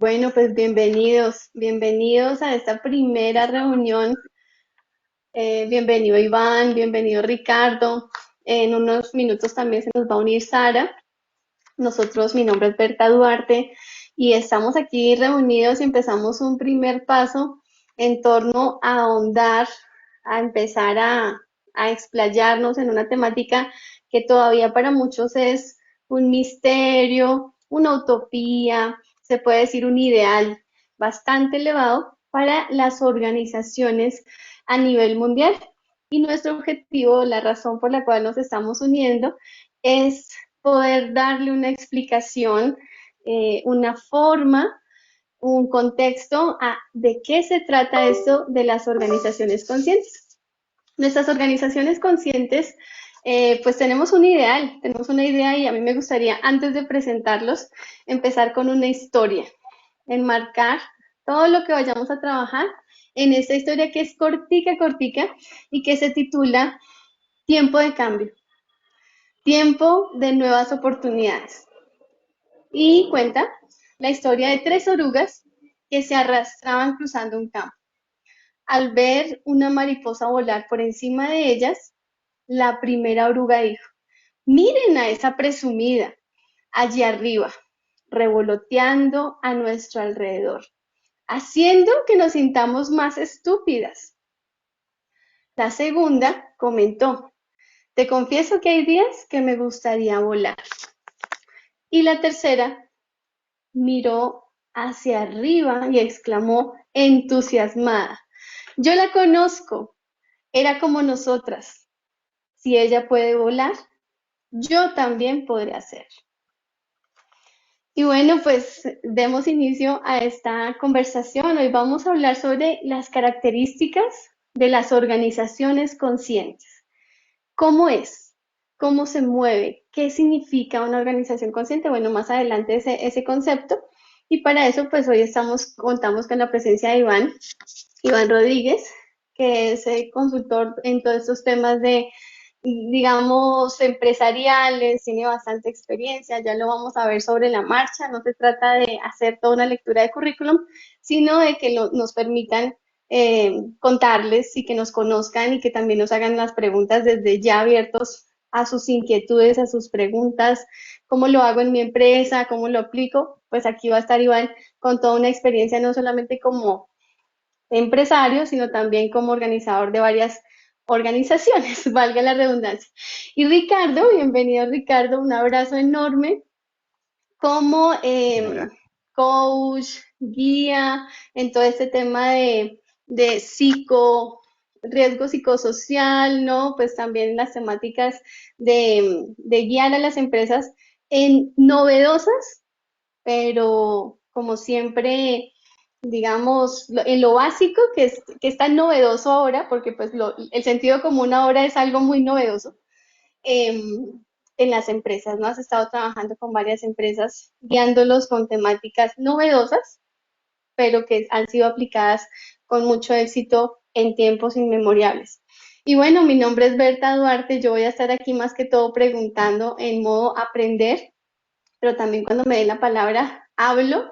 Bueno, pues bienvenidos a esta primera reunión. Bienvenido Iván, bienvenido Ricardo. En unos minutos también se nos va a unir Sara. Mi nombre es Berta Duarte y estamos aquí reunidos y empezamos un primer paso en torno a ahondar, a empezar a explayarnos en una temática que todavía para muchos es un misterio, una utopía, se puede decir un ideal bastante elevado para las organizaciones a nivel mundial. Y nuestro objetivo, la razón por la cual nos estamos uniendo, es poder darle una explicación, una forma, un contexto a de qué se trata esto de las organizaciones conscientes. Nuestras organizaciones conscientes, pues tenemos una idea y a mí me gustaría, antes de presentarlos, empezar con una historia, enmarcar todo lo que vayamos a trabajar en esta historia que es cortica, cortica y que se titula Tiempo de cambio, tiempo de nuevas oportunidades. Y cuenta la historia de tres orugas que se arrastraban cruzando un campo. Al ver una mariposa volar por encima de ellas, la primera oruga dijo, miren a esa presumida, allí arriba, revoloteando a nuestro alrededor, haciendo que nos sintamos más estúpidas. La segunda comentó, te confieso que hay días que me gustaría volar. Y la tercera miró hacia arriba y exclamó entusiasmada, yo la conozco, era como nosotras. Si ella puede volar, yo también podré hacer. Y bueno, pues demos inicio a esta conversación. Hoy vamos a hablar sobre las características de las organizaciones conscientes. ¿Cómo es? ¿Cómo se mueve? ¿Qué significa una organización consciente? Bueno, más adelante ese concepto. Y para eso, pues hoy contamos con la presencia de Iván Rodríguez, que es consultor en todos estos temas de, digamos, empresariales, tiene bastante experiencia, ya lo vamos a ver sobre la marcha, no se trata de hacer toda una lectura de currículum, sino de que nos permitan contarles y que nos conozcan y que también nos hagan las preguntas desde ya abiertos a sus inquietudes, a sus preguntas, cómo lo hago en mi empresa, cómo lo aplico, pues aquí va a estar Iván con toda una experiencia, no solamente como empresario, sino también como organizador de varias organizaciones, valga la redundancia. Y Ricardo, bienvenido Ricardo, un abrazo enorme como coach, guía en todo este tema de riesgo psicosocial, ¿no? Pues también las temáticas de guiar a las empresas en novedosas, pero como siempre, digamos, en lo básico, que es tan novedoso ahora, porque pues el sentido común ahora es algo muy novedoso, eh, en las empresas, ¿no? Has estado trabajando con varias empresas, guiándolos con temáticas novedosas, pero que han sido aplicadas con mucho éxito en tiempos inmemorables. Y bueno, mi nombre es Berta Duarte, yo voy a estar aquí más que todo preguntando en modo aprender, pero también cuando me den la palabra hablo,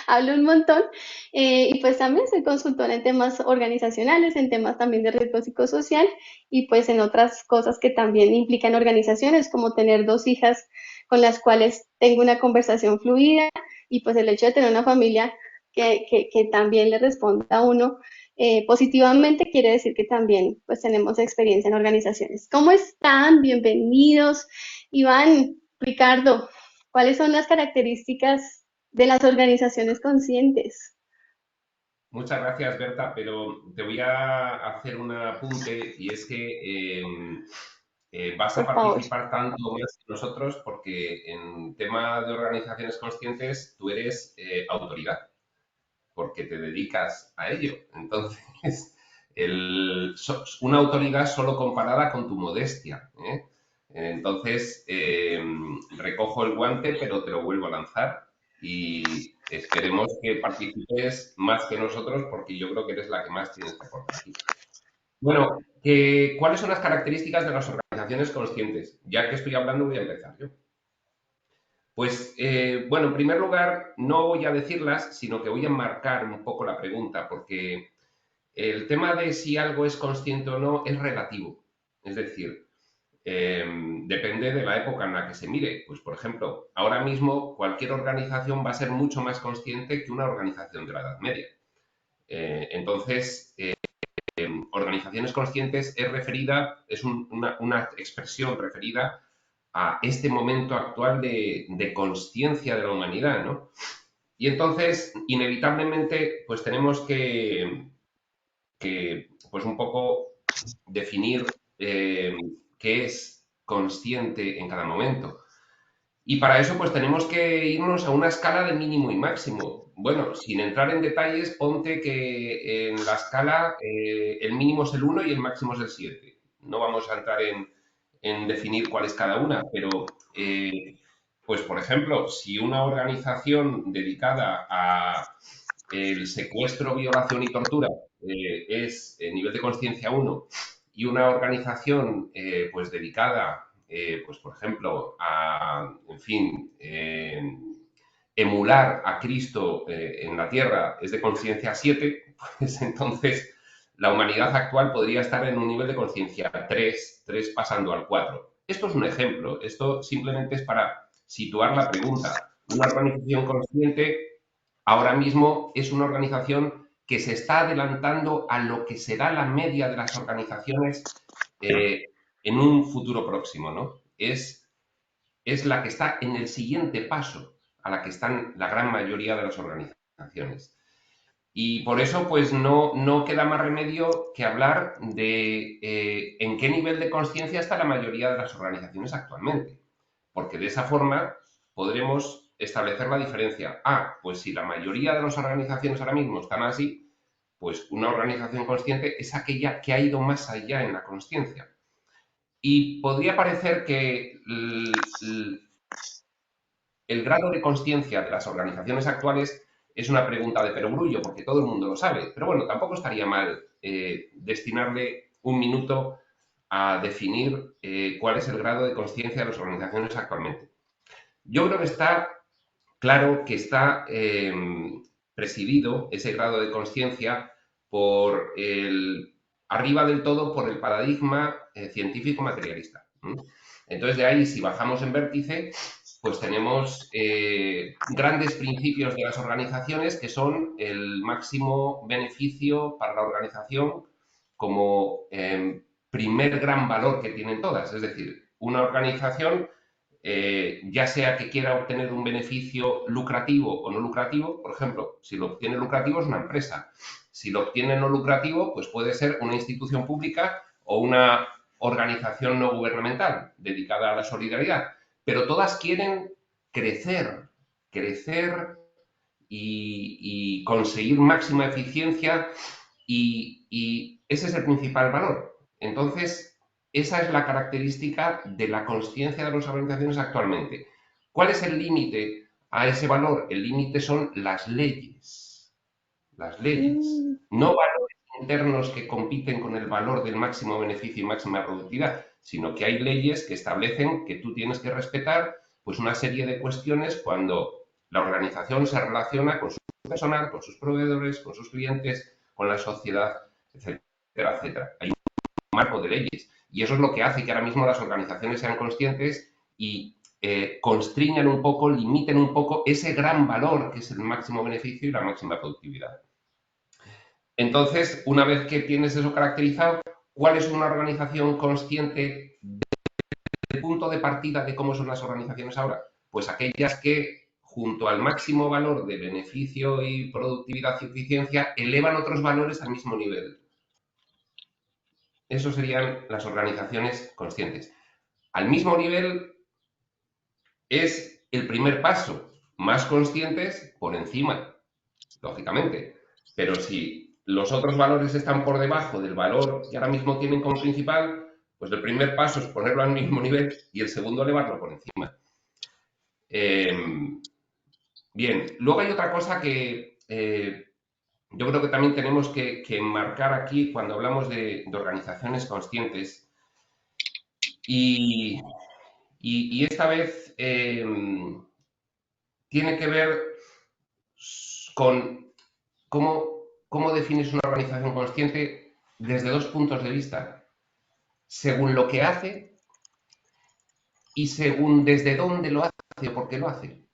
hablo un montón. Y pues también soy consultora en temas organizacionales, en temas también de riesgo psicosocial y pues en otras cosas que también implican organizaciones, como tener dos hijas con las cuales tengo una conversación fluida y pues el hecho de tener una familia que también le responda a uno positivamente quiere decir que también pues tenemos experiencia en organizaciones. ¿Cómo están? Bienvenidos. Iván, Ricardo, ¿cuáles son las características de las organizaciones conscientes? Muchas gracias, Berta, pero te voy a hacer un apunte y es que vas a Por favor. participar tanto más que nosotros porque en tema de organizaciones conscientes tú eres autoridad porque te dedicas a ello. Entonces, una autoridad solo comparada con tu modestia, ¿eh? Entonces, recojo el guante, pero te lo vuelvo a lanzar y esperemos que participes más que nosotros porque yo creo que eres la que más tienes que aportar aquí. Bueno, ¿cuáles son las características de las organizaciones conscientes? Ya que estoy hablando, voy a empezar yo. Pues, bueno, en primer lugar, no voy a decirlas, sino que voy a enmarcar un poco la pregunta, porque el tema de si algo es consciente o no es relativo. Es decir, depende de la época en la que se mire. Pues, por ejemplo, ahora mismo cualquier organización va a ser mucho más consciente que una organización de la Edad Media. Entonces, organizaciones conscientes es una expresión referida a este momento actual de conciencia de la humanidad, ¿no? Y entonces, inevitablemente, pues tenemos que pues un poco definir qué es consciente en cada momento. Y para eso, pues tenemos que irnos a una escala de mínimo y máximo. Bueno, sin entrar en detalles, ponte que en la escala el mínimo es el 1 y el máximo es el 7. No vamos a entrar en definir cuál es cada una, pero, pues por ejemplo, si una organización dedicada a el secuestro, violación y tortura es nivel de conciencia 1 y una organización pues dedicada, pues por ejemplo, a, en fin, emular a Cristo en la Tierra es de conciencia 7, pues entonces la humanidad actual podría estar en un nivel de conciencia 3, 3 pasando al 4. Esto es un ejemplo, esto simplemente es para situar la pregunta. Una organización consciente ahora mismo es una organización que se está adelantando a lo que será la media de las organizaciones eh, en un futuro próximo, ¿no? Es la que está en el siguiente paso a la que están la gran mayoría de las organizaciones. Y por eso, pues no queda más remedio que hablar de en qué nivel de conciencia está la mayoría de las organizaciones actualmente. Porque de esa forma podremos establecer la diferencia. Ah, pues si la mayoría de las organizaciones ahora mismo están así, pues una organización consciente es aquella que ha ido más allá en la conciencia. Y podría parecer que el grado de conciencia de las organizaciones actuales es una pregunta de perogrullo, porque todo el mundo lo sabe. Pero bueno, tampoco estaría mal destinarle un minuto a definir cuál es el grado de conciencia de las organizaciones actualmente. Yo creo que está claro que está presidido ese grado de conciencia por arriba del todo por el paradigma científico materialista. Entonces, de ahí, si bajamos en vértice, pues tenemos grandes principios de las organizaciones que son el máximo beneficio para la organización como primer gran valor que tienen todas. Es decir, una organización ya sea que quiera obtener un beneficio lucrativo o no lucrativo, por ejemplo, si lo obtiene lucrativo es una empresa, si lo obtiene no lucrativo, pues puede ser una institución pública o una organización no gubernamental dedicada a la solidaridad, pero todas quieren crecer, crecer y conseguir máxima eficiencia y ese es el principal valor. Entonces, esa es la característica de la conciencia de las organizaciones actualmente. ¿Cuál es el límite a ese valor? El límite son las leyes. Las leyes. Mm, No valores internos que compiten con el valor del máximo beneficio y máxima productividad, sino que hay leyes que establecen que tú tienes que respetar pues una serie de cuestiones cuando la organización se relaciona con su personal, con sus proveedores, con sus clientes, con la sociedad, etcétera, etcétera. Hay un marco de leyes y eso es lo que hace que ahora mismo las organizaciones sean conscientes y constriñan un poco, limiten un poco ese gran valor que es el máximo beneficio y la máxima productividad. Entonces, una vez que tienes eso caracterizado, ¿cuál es una organización consciente del punto de partida de cómo son las organizaciones ahora? Pues aquellas que, junto al máximo valor de beneficio y productividad y eficiencia, elevan otros valores al mismo nivel. Eso serían las organizaciones conscientes. Al mismo nivel es el primer paso, más conscientes por encima, lógicamente. Pero si los otros valores están por debajo del valor que ahora mismo tienen como principal, pues el primer paso es ponerlo al mismo nivel y el segundo elevarlo por encima. Bien, luego hay otra cosa que yo creo que también tenemos que enmarcar aquí cuando hablamos de organizaciones conscientes y esta vez tiene que ver con cómo defines una organización consciente desde dos puntos de vista, según lo que hace y según desde dónde lo hace o por qué lo hace.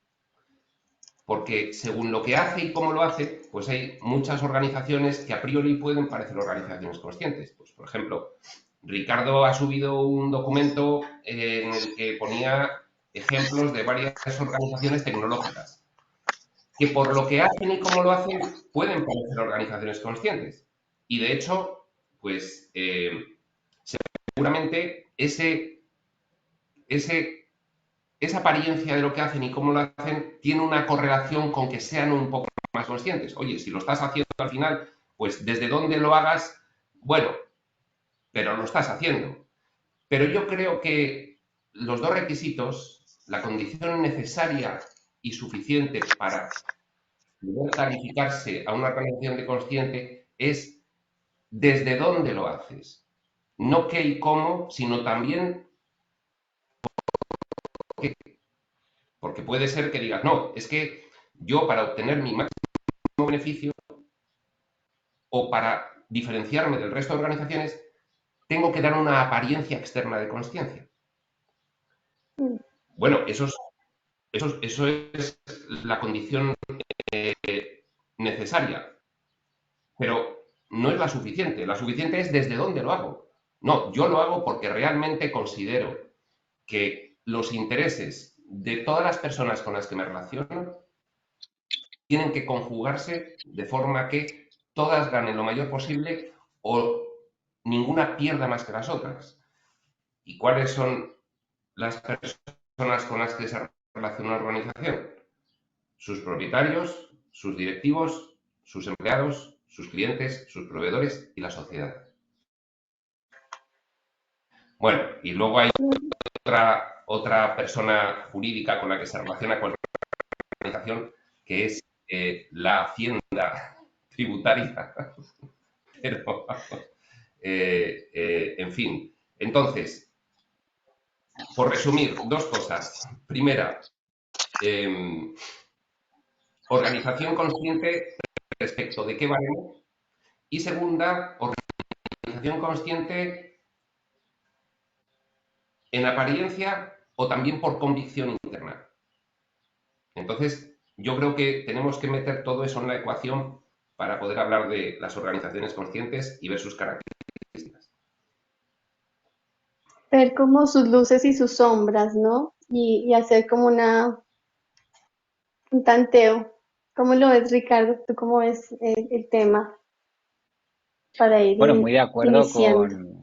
Porque según lo que hace y cómo lo hace, pues hay muchas organizaciones que a priori pueden parecer organizaciones conscientes. Pues, por ejemplo, Ricardo ha subido un documento en el que ponía ejemplos de varias organizaciones tecnológicas, que por lo que hacen y cómo lo hacen pueden parecer organizaciones conscientes. Y de hecho, pues seguramente ese esa apariencia de lo que hacen y cómo lo hacen tiene una correlación con que sean un poco más conscientes. Oye, si lo estás haciendo al final, pues desde dónde lo hagas, bueno, pero lo estás haciendo. Pero yo creo que los dos requisitos, la condición necesaria y suficiente para poder calificarse a una organización de consciente es desde dónde lo haces. No qué y cómo, sino también qué. Porque puede ser que digas, no, es que yo para obtener mi máximo beneficio o para diferenciarme del resto de organizaciones, tengo que dar una apariencia externa de consciencia. Mm. Bueno, eso es la condición necesaria, pero no es la suficiente. La suficiente es desde dónde lo hago. No, yo lo hago porque realmente considero que los intereses de todas las personas con las que me relaciono tienen que conjugarse de forma que todas ganen lo mayor posible o ninguna pierda más que las otras. ¿Y cuáles son las personas con las que se relaciona una organización? Sus propietarios, sus directivos, sus empleados, sus clientes, sus proveedores y la sociedad. Bueno, y luego hay otra persona jurídica con la que se relaciona con la organización, que es la hacienda tributaria. Pero, en fin, entonces, por resumir, dos cosas. Primera, organización consciente respecto de qué valemos. Y segunda, organización consciente en apariencia o también por convicción interna. Entonces, yo creo que tenemos que meter todo eso en la ecuación para poder hablar de las organizaciones conscientes y ver sus características. Ver como sus luces y sus sombras, ¿no? Y hacer como un tanteo. ¿Cómo lo ves, Ricardo? ¿Tú cómo ves el tema para ir Bueno, muy de acuerdo iniciando?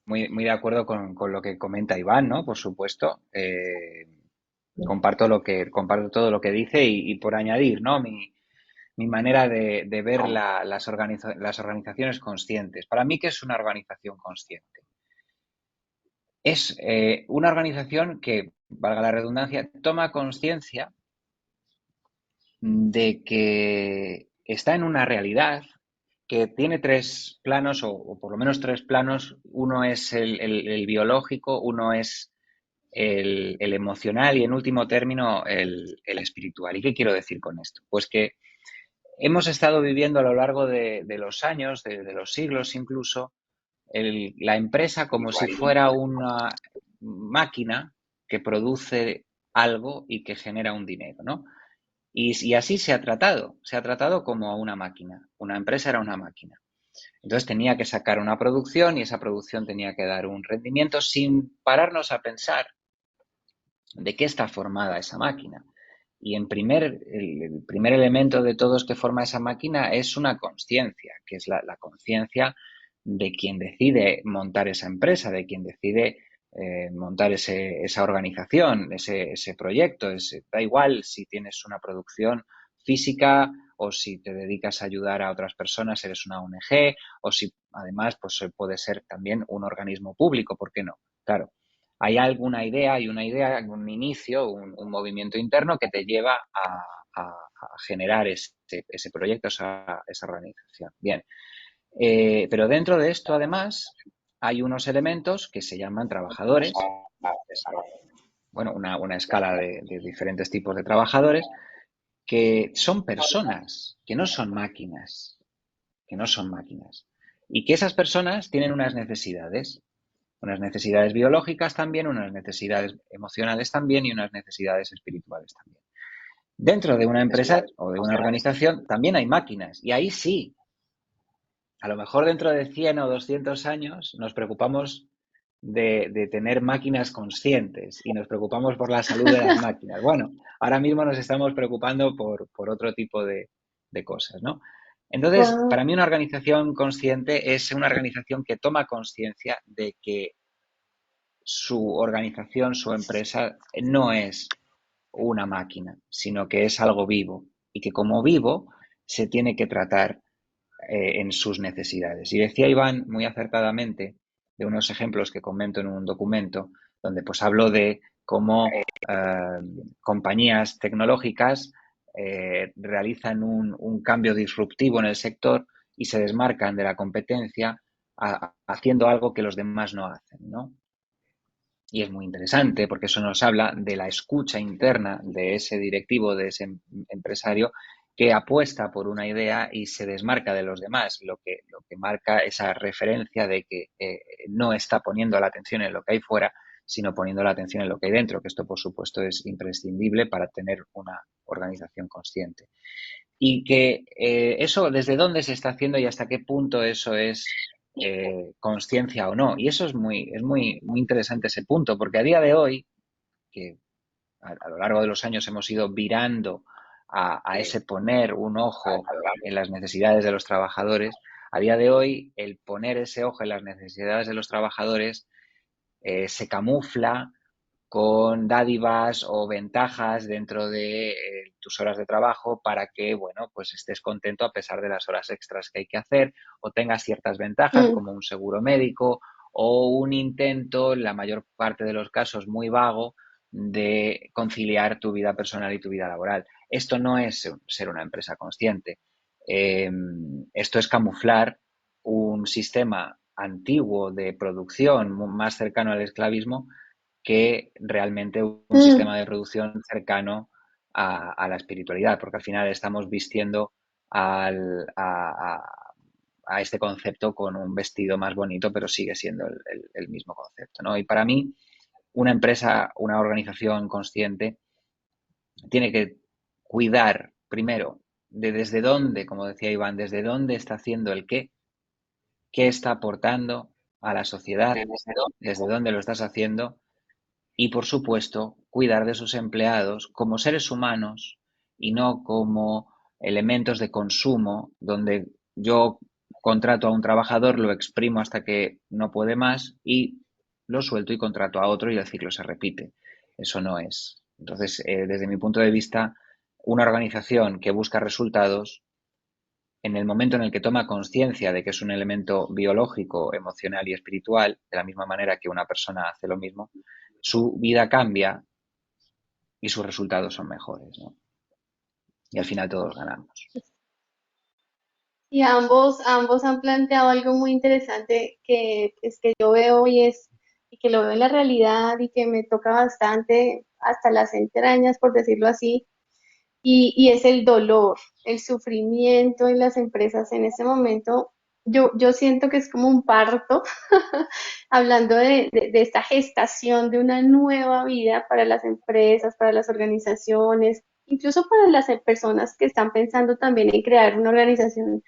muy de acuerdo con lo que comenta Iván, ¿no? Por supuesto. Comparto todo lo que dice y por añadir, ¿no? Mi manera de ver las organizaciones conscientes. Para mí, ¿qué es una organización consciente? Es una organización que, valga la redundancia, toma conciencia de que está en una realidad que tiene tres planos, o por lo menos tres planos. Uno es el biológico, uno es el emocional y, en último término, el espiritual. ¿Y qué quiero decir con esto? Pues que hemos estado viviendo a lo largo de los años, de los siglos incluso, la empresa como si fuera una máquina que produce algo y que genera un dinero, ¿no? Y así se ha tratado como una máquina. Una empresa era una máquina. Entonces tenía que sacar una producción y esa producción tenía que dar un rendimiento sin pararnos a pensar de qué está formada esa máquina. Y el primer elemento de todos que forma esa máquina es una conciencia, que es la conciencia de quien decide montar esa empresa, de quien decide montar esa organización, ese proyecto. Da igual si tienes una producción física o si te dedicas a ayudar a otras personas, eres una ONG, o si además pues puede ser también un organismo público, ¿por qué no? Claro, hay alguna idea, hay una idea, un inicio, un movimiento interno que te lleva a generar ese proyecto, esa organización. Bien, pero dentro de esto, además, hay unos elementos que se llaman trabajadores, bueno, una escala de diferentes tipos de trabajadores que son personas, que no son máquinas, que no son máquinas. Y que esas personas tienen unas necesidades biológicas también, unas necesidades emocionales también y unas necesidades espirituales también. Dentro de una empresa o de una organización también hay máquinas y ahí sí, a lo mejor dentro de 100 o 200 años nos preocupamos de tener máquinas conscientes y nos preocupamos por la salud de las máquinas. Bueno, ahora mismo nos estamos preocupando por otro tipo de cosas, ¿no? Entonces, Wow. para mí una organización consciente es una organización que toma conciencia de que su organización, su empresa, no es una máquina, sino que es algo vivo y que como vivo se tiene que tratar en sus necesidades. Y decía Iván muy acertadamente de unos ejemplos que comento en un documento donde pues hablo de cómo compañías tecnológicas realizan un cambio disruptivo en el sector y se desmarcan de la competencia haciendo algo que los demás no hacen, ¿no? Y es muy interesante porque eso nos habla de la escucha interna de ese directivo, de ese empresario que apuesta por una idea y se desmarca de los demás, lo que marca esa referencia de que no está poniendo la atención en lo que hay fuera, sino poniendo la atención en lo que hay dentro, que esto por supuesto es imprescindible para tener una organización consciente. Y que eso, desde dónde se está haciendo y hasta qué punto eso es conciencia o no. Y eso muy interesante ese punto, porque a día de hoy, que a lo largo de los años hemos ido virando a ese poner un ojo en las necesidades de los trabajadores, a día de hoy el poner ese ojo en las necesidades de los trabajadores se camufla con dádivas o ventajas dentro de tus horas de trabajo para que, bueno, pues estés contento a pesar de las horas extras que hay que hacer o tengas ciertas ventajas Mm. como un seguro médico o un intento, en la mayor parte de los casos muy vago, de conciliar tu vida personal y tu vida laboral. Esto no es ser una empresa consciente. Esto es camuflar un sistema antiguo de producción más cercano al esclavismo que realmente un Mm. sistema de producción cercano la espiritualidad, porque al final estamos vistiendo al, a este concepto con un vestido más bonito, pero sigue siendo el mismo concepto, ¿no? Y para mí, una empresa, una organización consciente tiene que cuidar primero de desde dónde, como decía Iván, desde dónde está haciendo el qué está aportando a la sociedad, desde dónde lo estás haciendo y, por supuesto, cuidar de sus empleados como seres humanos y no como elementos de consumo donde yo contrato a un trabajador, lo exprimo hasta que no puede más y lo suelto y contrato a otro y el ciclo se repite. Eso no es. Entonces, desde mi punto de vista, una organización que busca resultados, en el momento en el que toma conciencia de que es un elemento biológico, emocional y espiritual, de la misma manera que una persona hace lo mismo, su vida cambia y sus resultados son mejores, ¿no? Y al final todos ganamos. Y ambos han planteado algo muy interesante que yo veo y que lo veo en la realidad y que me toca bastante hasta las entrañas, por decirlo así, y es el dolor, el sufrimiento en las empresas en ese momento. Yo siento que es como un parto, hablando de esta gestación de una nueva vida para las empresas, para las organizaciones, incluso para las personas que están pensando también en crear una organización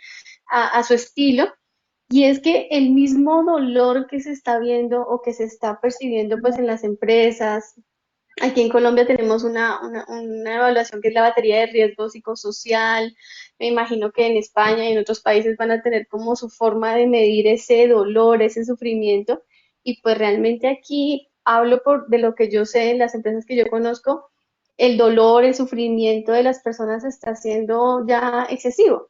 a su estilo. Y es que el mismo dolor que se está viendo o que se está percibiendo pues en las empresas, aquí en Colombia tenemos una evaluación que es la batería de riesgo psicosocial. Me imagino que en España y en otros países van a tener como su forma de medir ese dolor, ese sufrimiento. Y pues realmente aquí hablo de lo que yo sé en las empresas que yo conozco, el dolor, el sufrimiento de las personas está siendo ya excesivo.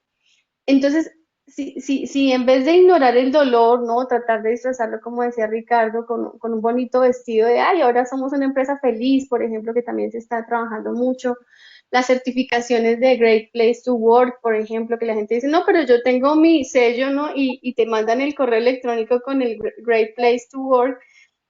Entonces, si en vez de ignorar el dolor, ¿no? Tratar de disfrazarlo, como decía Ricardo, con un bonito vestido de, ay, ahora somos una empresa feliz, por ejemplo, que también se está trabajando mucho. Las certificaciones de Great Place to Work, por ejemplo, que la gente dice, no, pero yo tengo mi sello, ¿no? Y te mandan el correo electrónico con el Great Place to Work.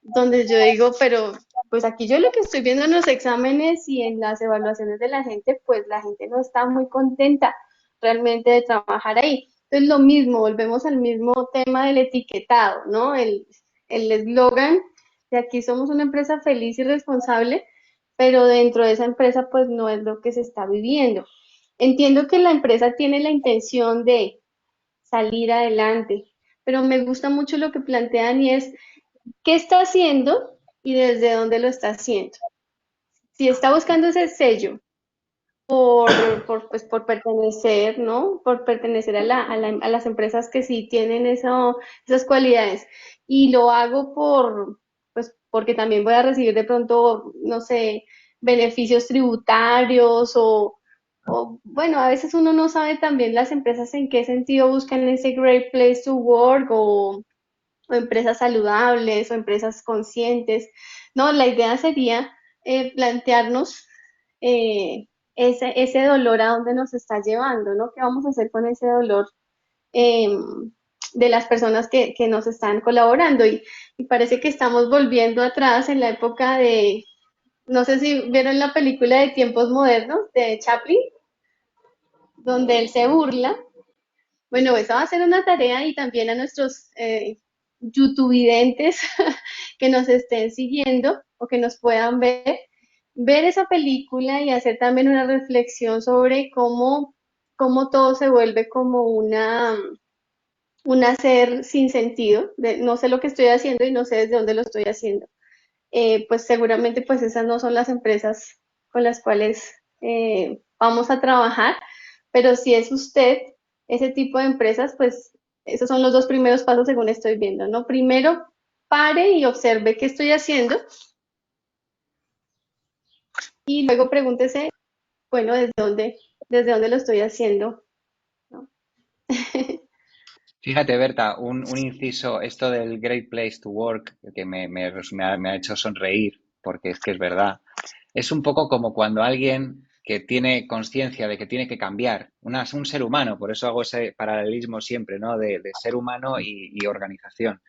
donde yo digo, pero pues aquí yo lo que estoy viendo en los exámenes y en las evaluaciones de la gente, pues la gente no está muy contenta realmente de trabajar ahí. Entonces lo mismo, volvemos al mismo tema del etiquetado, ¿no? El eslogan de aquí somos una empresa feliz y responsable, pero dentro de esa empresa pues no es lo que se está viviendo. Entiendo que la empresa tiene la intención de salir adelante, pero me gusta mucho lo que plantean y es qué está haciendo y desde dónde lo está haciendo. Si está buscando ese sello pues, por pertenecer, ¿no? Por pertenecer a las empresas que sí tienen esas cualidades. Y lo hago pues, porque también voy a recibir de pronto, no sé, beneficios tributarios bueno, a veces uno no sabe también las empresas en qué sentido buscan ese great place to work o empresas saludables o empresas conscientes. No, la idea sería plantearnos ese dolor a dónde nos está llevando, ¿no? ¿Qué vamos a hacer con ese dolor eh, de las personas que nos están colaborando? Y parece que estamos volviendo atrás en la época no sé si vieron la película de Tiempos Modernos de Chaplin, donde él se burla. Bueno, esa va a ser una tarea y también a nuestros YouTubevidentes que nos estén siguiendo o que nos puedan ver esa película y hacer también una reflexión sobre cómo todo se vuelve como un hacer sin sentido, no sé lo que estoy haciendo y no sé desde dónde lo estoy haciendo. Pues seguramente pues esas no son las empresas con las cuales vamos a trabajar, pero si es usted ese tipo de empresas, pues esos son los dos primeros pasos según estoy viendo, ¿no? Primero, pare y observe qué estoy haciendo y luego pregúntese, bueno, desde dónde lo estoy haciendo, ¿no? Fíjate, Berta, un inciso, esto del Great Place to Work, que me ha hecho sonreír, porque es que es verdad. Es un poco como cuando alguien que tiene conciencia de que tiene que cambiar, un ser humano, por eso hago ese paralelismo siempre, ¿no? De ser humano y organización.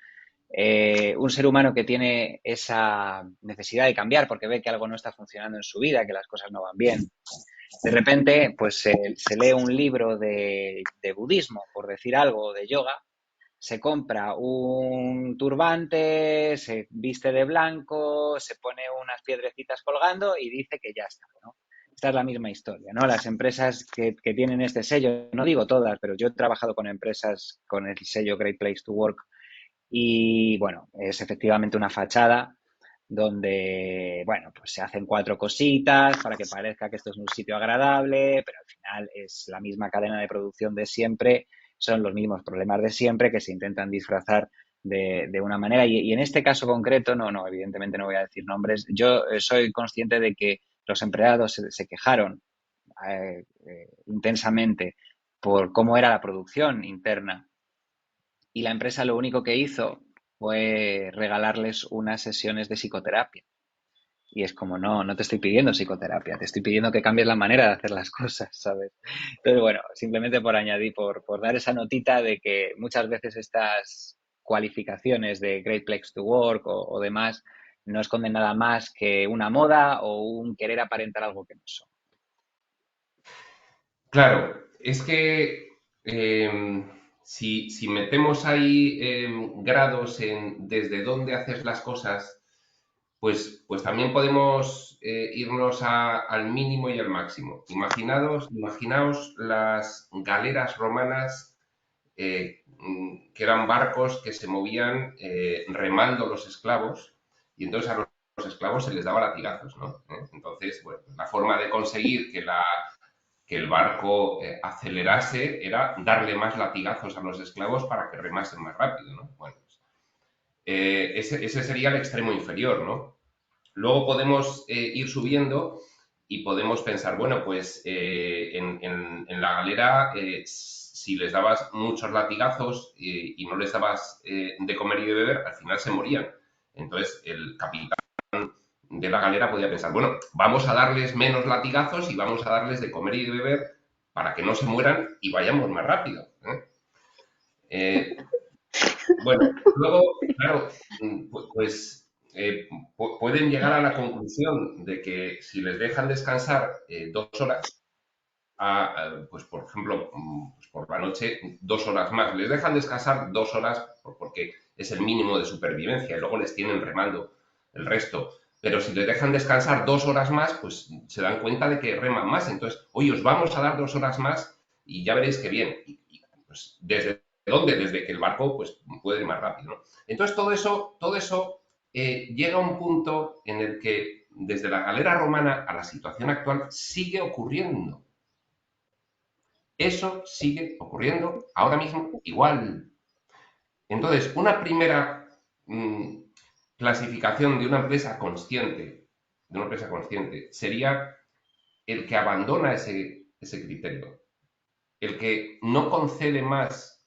Un ser humano que tiene esa necesidad de cambiar porque ve que algo no está funcionando en su vida, que las cosas no van bien. De repente, pues se lee un libro de budismo, por decir algo, de yoga, se compra un turbante, se viste de blanco, se pone unas piedrecitas colgando y dice que ya está, ¿no? Esta es la misma historia, ¿no? Las empresas que tienen este sello, no digo todas, pero yo he trabajado con empresas con el sello Great Place to Work y, bueno, es efectivamente una fachada donde, bueno, pues se hacen cuatro cositas para que parezca que esto es un sitio agradable, pero al final es la misma cadena de producción de siempre, son los mismos problemas de siempre que se intentan disfrazar de una manera. Y en este caso concreto, evidentemente no voy a decir nombres. Yo soy consciente de que los empleados se quejaron intensamente por cómo era la producción interna y la empresa lo único que hizo fue regalarles unas sesiones de psicoterapia. Y es como, no te estoy pidiendo psicoterapia, te estoy pidiendo que cambies la manera de hacer las cosas, ¿sabes? Entonces, bueno, simplemente por añadir, por dar esa notita de que muchas veces estas cualificaciones de Great Place to Work o demás no esconden nada más que una moda o un querer aparentar algo que no son. Claro, es que si metemos ahí grados en desde dónde haces las cosas, pues también podemos irnos al mínimo y al máximo. Imaginaos las galeras romanas que eran barcos que se movían remando los esclavos y entonces a los esclavos se les daba latigazos, ¿no? Entonces, bueno, la forma de conseguir que el barco acelerase era darle más latigazos a los esclavos para que remasen más rápido, ¿no? Bueno, pues, ese sería el extremo inferior, ¿no? Luego podemos ir subiendo y podemos pensar, bueno, pues en la galera, si les dabas muchos latigazos y no les dabas de comer y de beber, al final se morían. Entonces el capitán de la galera podía pensar, bueno, vamos a darles menos latigazos y vamos a darles de comer y de beber para que no se mueran y vayamos más rápido. Eh, bueno, luego, claro, pues pueden llegar a la conclusión de que si les dejan descansar 2 horas, pues por ejemplo, pues por la noche 2 horas más, les dejan descansar 2 horas porque es el mínimo de supervivencia y luego les tienen remando el resto. Pero si les dejan descansar 2 horas más, pues se dan cuenta de que reman más. Entonces, oye, os vamos a dar 2 horas más y ya veréis que bien. Pues, ¿desde dónde? Desde que el barco pues, puede ir más rápido, ¿no? Entonces, todo eso llega a un punto en el que desde la galera romana a la situación actual sigue ocurriendo. Eso sigue ocurriendo ahora mismo igual. Entonces, una primera clasificación de una empresa consciente, sería el que abandona ese criterio, el que no concede más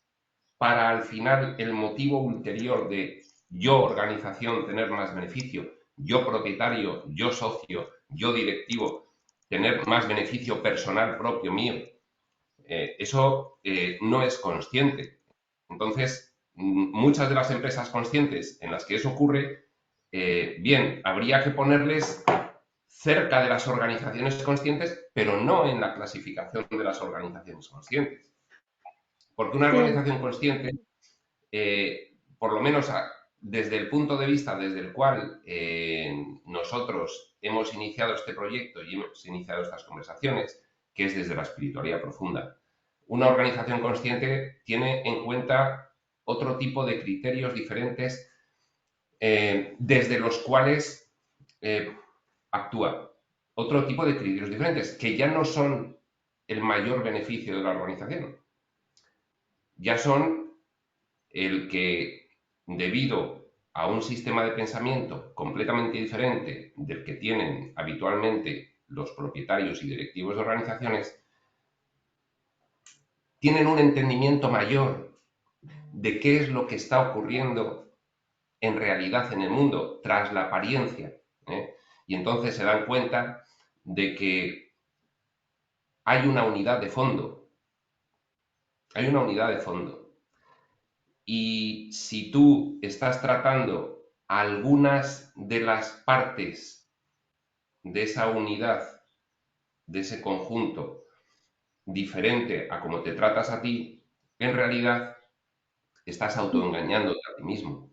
para al final el motivo ulterior de yo organización tener más beneficio, yo propietario, yo socio, yo directivo tener más beneficio personal propio mío. Eso no es consciente. Entonces, muchas de las empresas conscientes en las que eso ocurre, bien, habría que ponerles cerca de las organizaciones conscientes, pero no en la clasificación de las organizaciones conscientes. Porque una Sí, organización consciente, por lo menos desde el punto de vista desde el cual nosotros hemos iniciado este proyecto y hemos iniciado estas conversaciones, que es desde la espiritualidad profunda, una organización consciente tiene en cuenta otro tipo de criterios diferentes desde los cuales actúa. Otro tipo de criterios diferentes, que ya no son el mayor beneficio de la organización. Ya son el que, debido a un sistema de pensamiento completamente diferente del que tienen habitualmente los propietarios y directivos de organizaciones, tienen un entendimiento mayor de qué es lo que está ocurriendo en realidad en el mundo tras la apariencia. Y entonces se dan cuenta de que hay una unidad de fondo. Hay una unidad de fondo. Y si tú estás tratando algunas de las partes de esa unidad, de ese conjunto, diferente a como te tratas a ti, en realidad estás autoengañándote a ti mismo.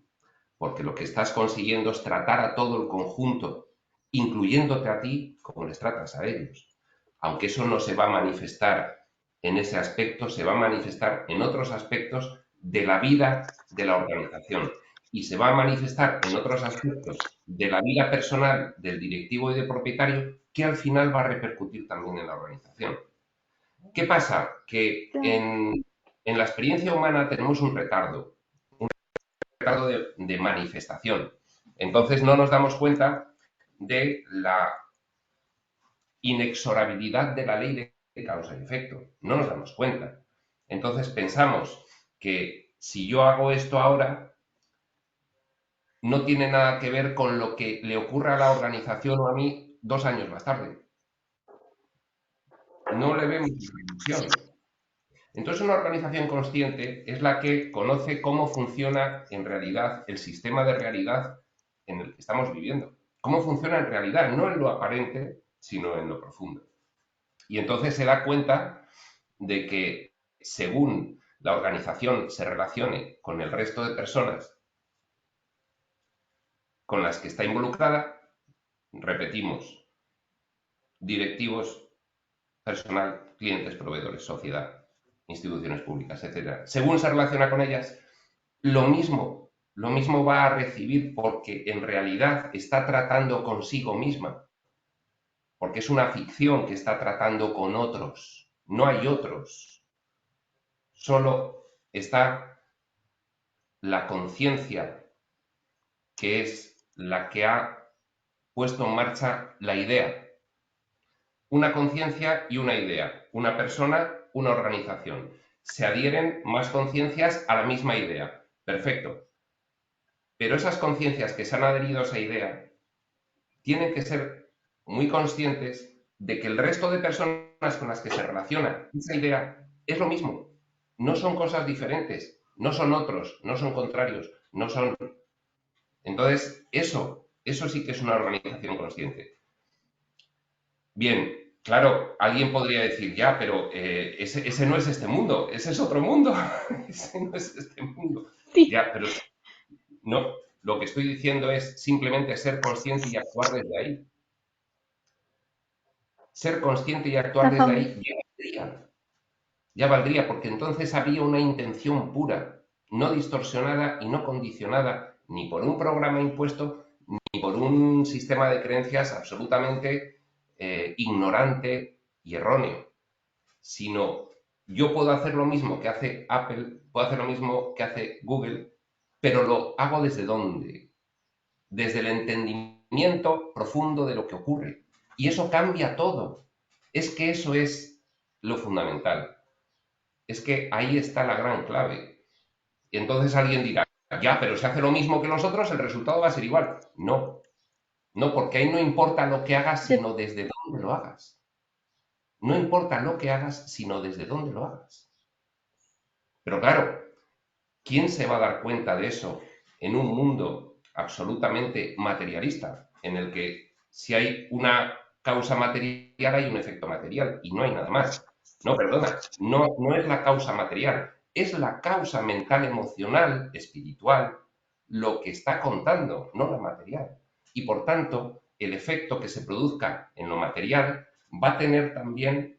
Porque lo que estás consiguiendo es tratar a todo el conjunto, incluyéndote a ti, como les tratas a ellos. Aunque eso no se va a manifestar en ese aspecto, se va a manifestar en otros aspectos de la vida de la organización. Y se va a manifestar en otros aspectos de la vida personal del directivo y del propietario, que al final va a repercutir también en la organización. ¿Qué pasa? Que sí. en la experiencia humana tenemos un retardo de manifestación. Entonces no nos damos cuenta de la inexorabilidad de la ley de causa y efecto. No nos damos cuenta. Entonces pensamos que si yo hago esto ahora, no tiene nada que ver con lo que le ocurra a la organización o a mí 2 años más tarde. No le vemos ilusión. Entonces, una organización consciente es la que conoce cómo funciona en realidad el sistema de realidad en el que estamos viviendo. Cómo funciona en realidad, no en lo aparente, sino en lo profundo. Y entonces se da cuenta de que según la organización se relacione con el resto de personas con las que está involucrada, repetimos, directivos, personal, clientes, proveedores, sociedad, instituciones públicas, etc. Según se relaciona con ellas, lo mismo va a recibir porque en realidad está tratando consigo misma, porque es una ficción que está tratando con otros. No hay otros. Solo está la conciencia, que es la que ha puesto en marcha la idea. Una conciencia y una idea. Una persona, una organización. Se adhieren más conciencias a la misma idea. Perfecto. Pero esas conciencias que se han adherido a esa idea tienen que ser muy conscientes de que el resto de personas con las que se relaciona esa idea es lo mismo. No son cosas diferentes, no son otros, no son contrarios, no son Entonces, eso sí que es una organización consciente. Bien, claro, alguien podría decir, ya, pero ese no es este mundo, ese es otro mundo, ese no es este mundo. Sí, Ya, pero no, lo que estoy diciendo es simplemente ser consciente y actuar desde ahí. Ser consciente y actuar la desde fam- ahí ya valdría, porque entonces había una intención pura, no distorsionada y no condicionada ni por un programa impuesto ni por un sistema de creencias absolutamente ignorante y erróneo, sino yo puedo hacer lo mismo que hace Apple, puedo hacer lo mismo que hace Google, pero lo hago desde dónde, desde el entendimiento profundo de lo que ocurre. Y eso cambia todo. Es que eso es lo fundamental. Es que ahí está la gran clave. Y entonces alguien dirá, ya, pero si hace lo mismo que los otros, el resultado va a ser igual. No, no, porque ahí no importa lo que hagas, de- sino desde dónde lo hagas. No importa lo que hagas, sino desde dónde lo hagas. Pero claro, ¿quién se va a dar cuenta de eso en un mundo absolutamente materialista, en el que si hay una causa material hay un efecto material y no hay nada más? No, perdona, no es la causa material, es la causa mental, emocional, espiritual, lo que está contando, no la material. Y por tanto, el efecto que se produzca en lo material va a tener también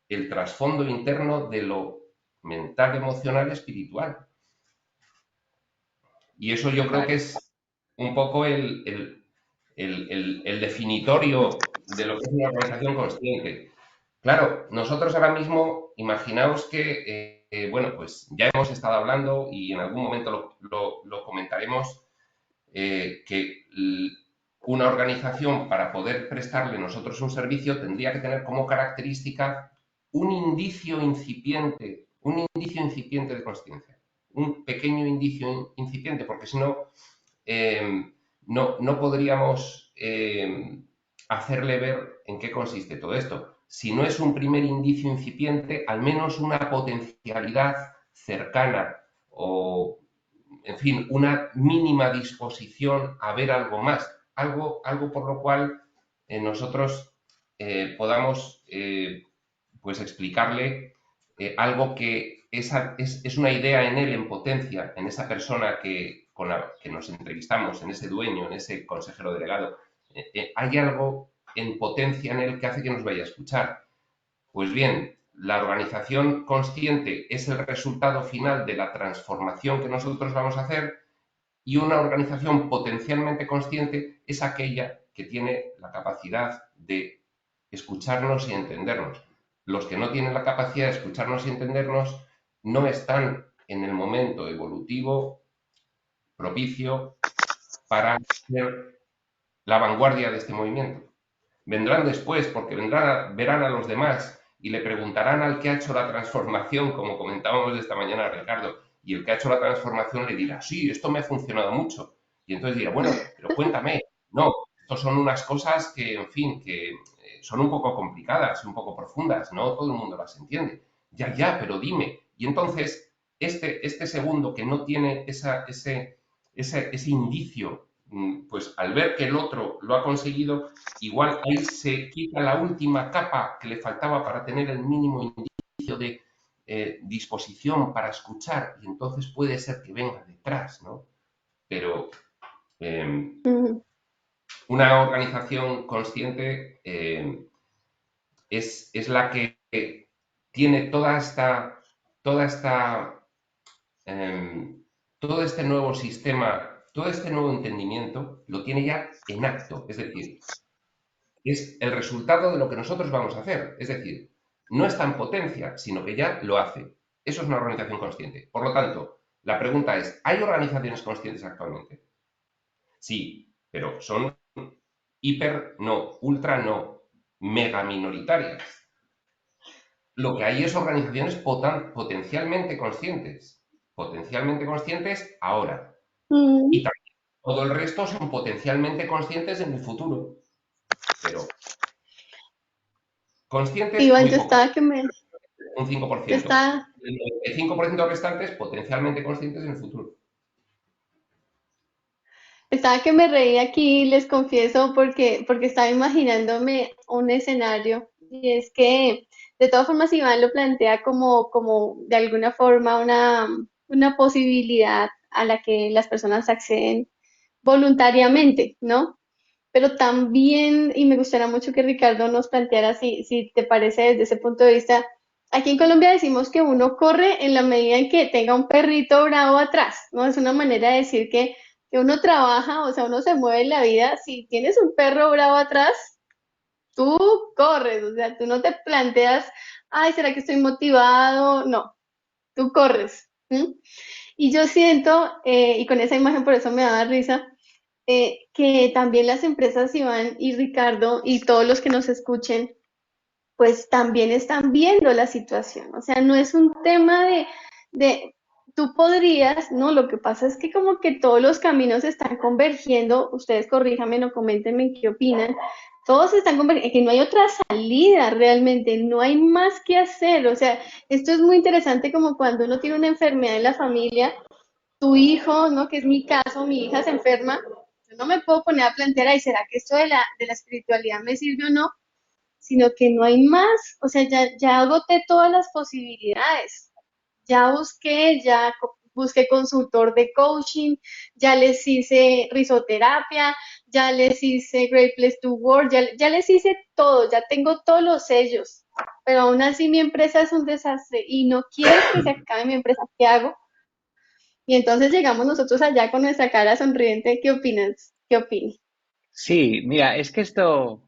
el trasfondo interno de lo mental, emocional, espiritual. Y eso yo creo que Vale. es un poco el definitorio de lo que es una organización consciente. Claro, nosotros ahora mismo, imaginaos que, bueno, pues ya hemos estado hablando y en algún momento lo comentaremos, que una organización para poder prestarle nosotros un servicio tendría que tener como característica un indicio incipiente de consciencia, un pequeño indicio incipiente, porque si no, no podríamos hacerle ver en qué consiste todo esto. Si no es un primer indicio incipiente, al menos una potencialidad cercana o, en fin, una mínima disposición a ver algo más, algo por lo cual nosotros podamos pues explicarle algo que es una idea en él en potencia, en esa persona con la que nos entrevistamos, en ese dueño, en ese consejero delegado. Hay algo en potencia en él que hace que nos vaya a escuchar. Pues bien, la organización consciente es el resultado final de la transformación que nosotros vamos a hacer y una organización potencialmente consciente es aquella que tiene la capacidad de escucharnos y entendernos. Los que no tienen la capacidad de escucharnos y entendernos no están en el momento evolutivo propicio para ser la vanguardia de este movimiento. Vendrán después porque verán a los demás y le preguntarán al que ha hecho la transformación, como comentábamos esta mañana, Ricardo, y el que ha hecho la transformación le dirá, sí, esto me ha funcionado mucho. Y entonces dirá, bueno, pero cuéntame, no, esto son unas cosas que, en fin, que son un poco complicadas, un poco profundas, no todo el mundo las entiende. Ya, pero dime. Y entonces, este segundo que no tiene ese indicio, pues al ver que el otro lo ha conseguido, igual ahí se quita la última capa que le faltaba para tener el mínimo indicio de disposición para escuchar y entonces puede ser que venga detrás, ¿no? Pero eh, ujú. una organización consciente es la que tiene toda esta todo este nuevo sistema, todo este nuevo entendimiento lo tiene ya en acto, es decir, es el resultado de lo que nosotros vamos a hacer. Es decir, no está en potencia, sino que ya lo hace. Eso es una organización consciente. Por lo tanto, la pregunta es, ¿hay organizaciones conscientes actualmente? Sí, pero son hiper no, ultra no, mega minoritarias. Lo que hay es organizaciones potencialmente conscientes ahora. Y Mm. también todo el resto son potencialmente conscientes en el futuro. Pero conscientes, Iván, muy yo pocos. estaba que me, Un yo 5%. estaba, El 95% restantes potencialmente conscientes en el futuro. Estaba que me reí aquí, les confieso, porque estaba imaginándome un escenario. Y es que, de todas formas, Iván lo plantea como de alguna forma una posibilidad a la que las personas acceden voluntariamente, ¿no? Pero también, y me gustaría mucho que Ricardo nos planteara si te parece desde ese punto de vista, aquí en Colombia decimos que uno corre en la medida en que tenga un perrito bravo atrás, ¿no? Es una manera de decir que uno trabaja, o sea, uno se mueve en la vida. Si tienes un perro bravo atrás, tú corres, o sea, tú no te planteas, ay, ¿será que estoy motivado? No, tú corres. ¿M? Y yo siento, y con esa imagen por eso me daba risa, que también las empresas, Iván y Ricardo, y todos los que nos escuchen, pues también están viendo la situación. O sea, no es un tema de tú podrías, ¿no? Lo que pasa es que como que todos los caminos están convergiendo, ustedes corríjanme o coméntenme qué opinan, todos están convergiendo, que no hay otra salida realmente, no hay más que hacer. O sea, esto es muy interesante como cuando uno tiene una enfermedad en la familia, tu hijo, ¿no? Que es mi caso, mi hija se enferma, yo no me puedo poner a plantear, ay, ¿será que esto de la espiritualidad me sirve o no? Sino que no hay más, o sea, ya agoté todas las posibilidades, ya busqué, busqué consultor de coaching, ya les hice risoterapia, ya les hice Great Place to Work, ya les hice todo, ya tengo todos los sellos, pero aún así mi empresa es un desastre y no quiero que se acabe mi empresa. ¿Qué hago? Y entonces llegamos nosotros allá con nuestra cara sonriente. ¿Qué opinas? ¿Qué opinas? Sí, mira, es que esto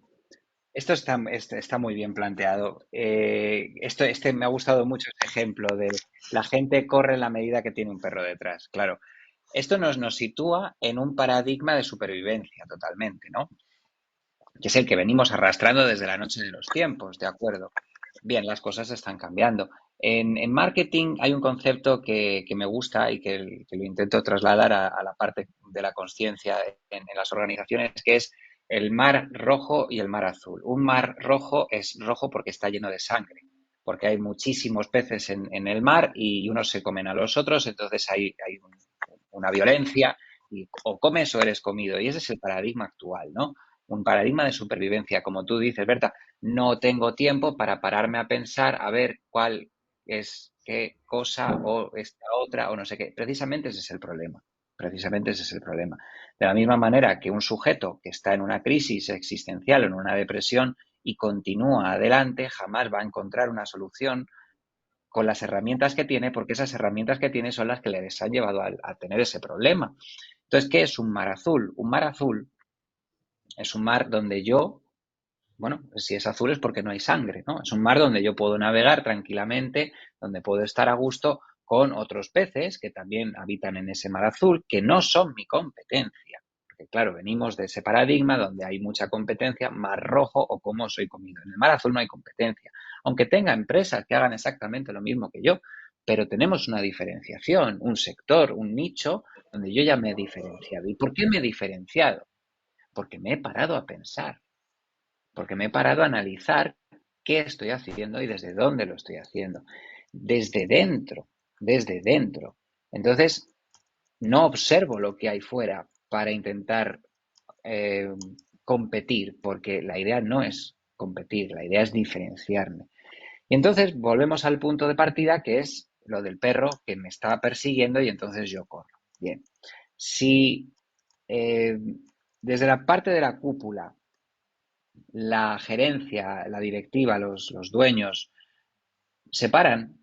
está muy bien planteado. Me ha gustado mucho este ejemplo de la gente corre en la medida que tiene un perro detrás. Claro, esto nos sitúa en un paradigma de supervivencia totalmente, ¿no? Que es el que venimos arrastrando desde la noche de los tiempos, ¿de acuerdo? Bien, las cosas están cambiando. En marketing hay un concepto que me gusta y que lo intento trasladar a la parte de la conciencia en las organizaciones, que es el mar rojo y el mar azul. Un mar rojo es rojo porque está lleno de sangre, porque hay muchísimos peces en el mar y unos se comen a los otros, entonces hay una violencia y o comes o eres comido. Y ese es el paradigma actual, ¿no? Un paradigma de supervivencia, como tú dices, Berta. No tengo tiempo para pararme a pensar a ver cuál es qué cosa o esta otra o no sé qué. Precisamente ese es el problema. Precisamente ese es el problema. De la misma manera que un sujeto que está en una crisis existencial o en una depresión y continúa adelante, jamás va a encontrar una solución con las herramientas que tiene, porque esas herramientas que tiene son las que les han llevado a tener ese problema. Entonces, ¿qué es un mar azul? Un mar azul es un mar donde yo, bueno, si es azul es porque no hay sangre, ¿no? Es un mar donde yo puedo navegar tranquilamente, donde puedo estar a gusto con otros peces que también habitan en ese mar azul, que no son mi competencia. Porque claro, venimos de ese paradigma donde hay mucha competencia, mar rojo o cómo soy comido. En el mar azul no hay competencia, aunque tenga empresas que hagan exactamente lo mismo que yo, pero tenemos una diferenciación, un sector, un nicho donde yo ya me he diferenciado. ¿Y por qué me he diferenciado? Porque me he parado a pensar, porque me he parado a analizar qué estoy haciendo y desde dónde lo estoy haciendo. Desde dentro, desde dentro. Entonces, no observo lo que hay fuera para intentar eh, competir, porque la idea no es competir, la idea es diferenciarme. Y entonces volvemos al punto de partida, que es lo del perro que me está persiguiendo y entonces yo corro. Bien, si eh, desde la parte de la cúpula la gerencia, la directiva, los dueños se paran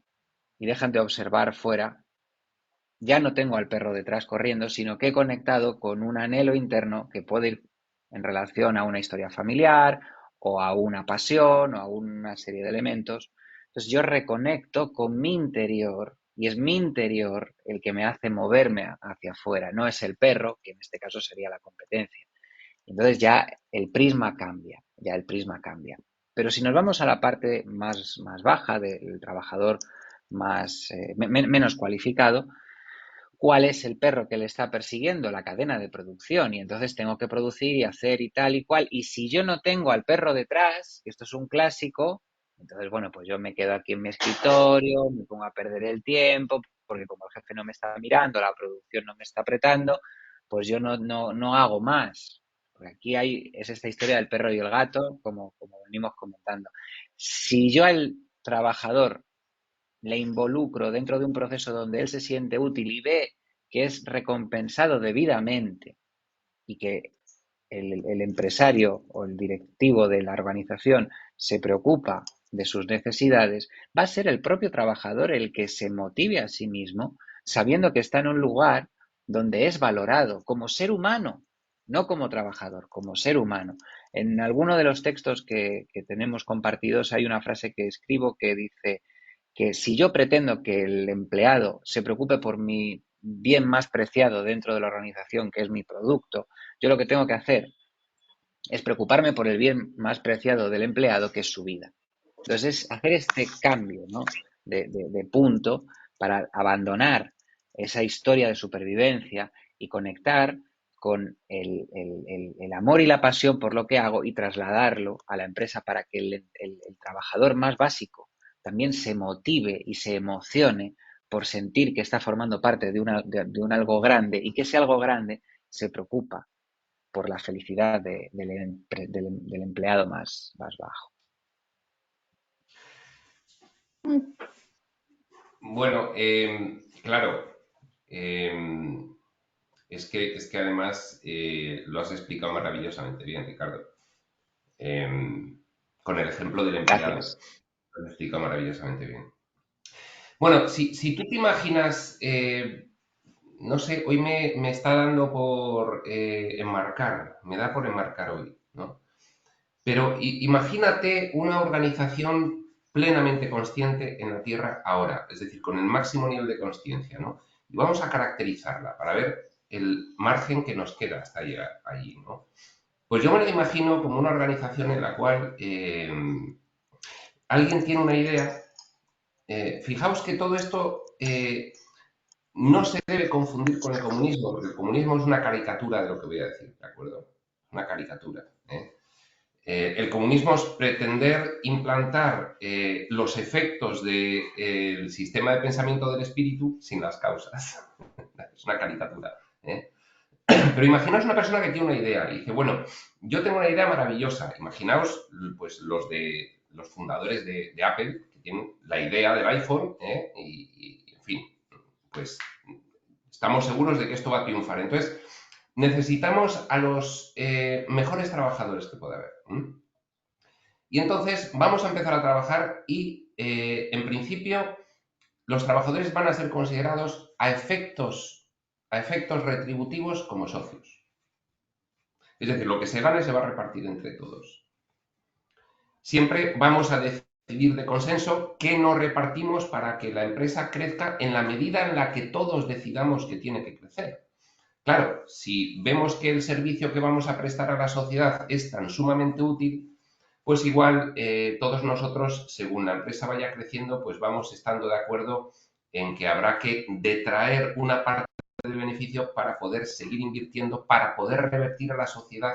y dejan de observar fuera, ya no tengo al perro detrás corriendo, sino que he conectado con un anhelo interno que puede ir en relación a una historia familiar o a una pasión o a una serie de elementos. Entonces yo reconecto con mi interior y es mi interior el que me hace moverme hacia afuera, no es el perro, que en este caso sería la competencia. Entonces ya el prisma cambia, ya el prisma cambia. Pero si nos vamos a la parte más baja del trabajador menos cualificado, ¿cuál es el perro que le está persiguiendo? La cadena de producción. Y entonces tengo que producir y hacer y tal y cual. Y si yo no tengo al perro detrás, que esto es un clásico, entonces, bueno, pues yo me quedo aquí en mi escritorio, me pongo a perder el tiempo, porque como el jefe no me está mirando, la producción no me está apretando, pues yo no hago más. Porque aquí es esta historia del perro y el gato, como venimos comentando. Si yo al trabajador le involucro dentro de un proceso donde él se siente útil y ve que es recompensado debidamente y que el empresario o el directivo de la organización se preocupa de sus necesidades, va a ser el propio trabajador el que se motive a sí mismo, sabiendo que está en un lugar donde es valorado como ser humano, no como trabajador, como ser humano. En alguno de los textos que tenemos compartidos hay una frase que escribo que dice que si yo pretendo que el empleado se preocupe por mi bien más preciado dentro de la organización, que es mi producto, yo lo que tengo que hacer es preocuparme por el bien más preciado del empleado, que es su vida. Entonces, es hacer este cambio, ¿no? de punto para abandonar esa historia de supervivencia y conectar con el amor y la pasión por lo que hago y trasladarlo a la empresa para que el trabajador más básico también se motive y se emocione por sentir que está formando parte de un algo grande y que ese algo grande se preocupa por la felicidad del empleado más bajo. Mm. Bueno, claro, es que además lo has explicado maravillosamente bien, Ricardo. Con el ejemplo del empleado, Gracias. lo has explicado maravillosamente bien. Bueno, si tú te imaginas, no sé, hoy me está dando por enmarcar, me da por enmarcar hoy, ¿no? Pero imagínate una organización plenamente consciente en la Tierra ahora, es decir, con el máximo nivel de consciencia, ¿no? Y vamos a caracterizarla para ver el margen que nos queda hasta llegar allí, ¿no? Pues yo me la imagino como una organización en la cual alguien tiene una idea. Fijaos que todo esto no se debe confundir con el comunismo, porque el comunismo es una caricatura de lo que voy a decir, ¿de acuerdo? Una caricatura. El comunismo es pretender implantar los efectos del sistema de pensamiento del espíritu sin las causas. Es una caricatura. ¿eh? Pero imaginaos una persona que tiene una idea y dice, bueno, yo tengo una idea maravillosa. Imaginaos pues los fundadores de Apple que tienen la idea del iPhone en fin, pues estamos seguros de que esto va a triunfar. Entonces, necesitamos a los mejores trabajadores que pueda haber. Y entonces vamos a empezar a trabajar y, en principio, los trabajadores van a ser considerados a efectos retributivos como socios. Es decir, lo que se gane se va a repartir entre todos. Siempre vamos a decidir de consenso qué nos repartimos para que la empresa crezca en la medida en la que todos decidamos que tiene que crecer. Claro, si vemos que el servicio que vamos a prestar a la sociedad es tan sumamente útil, pues igual todos nosotros, según la empresa vaya creciendo, pues vamos estando de acuerdo en que habrá que detraer una parte del beneficio para poder seguir invirtiendo, para poder revertir a la sociedad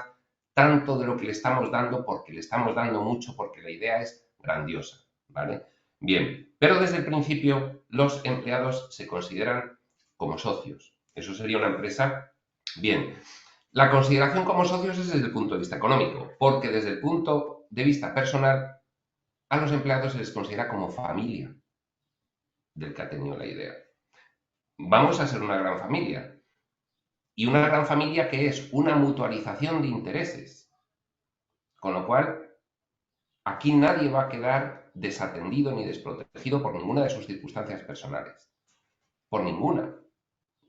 tanto de lo que le estamos dando, porque le estamos dando mucho, porque la idea es grandiosa, ¿vale? Bien, pero desde el principio los empleados se consideran como socios. Eso sería una empresa bien. La consideración como socios es desde el punto de vista económico, porque desde el punto de vista personal a los empleados se les considera como familia del que ha tenido la idea. Vamos a ser una gran familia. Y una gran familia que es una mutualización de intereses. Con lo cual, aquí nadie va a quedar desatendido ni desprotegido por ninguna de sus circunstancias personales. Por ninguna.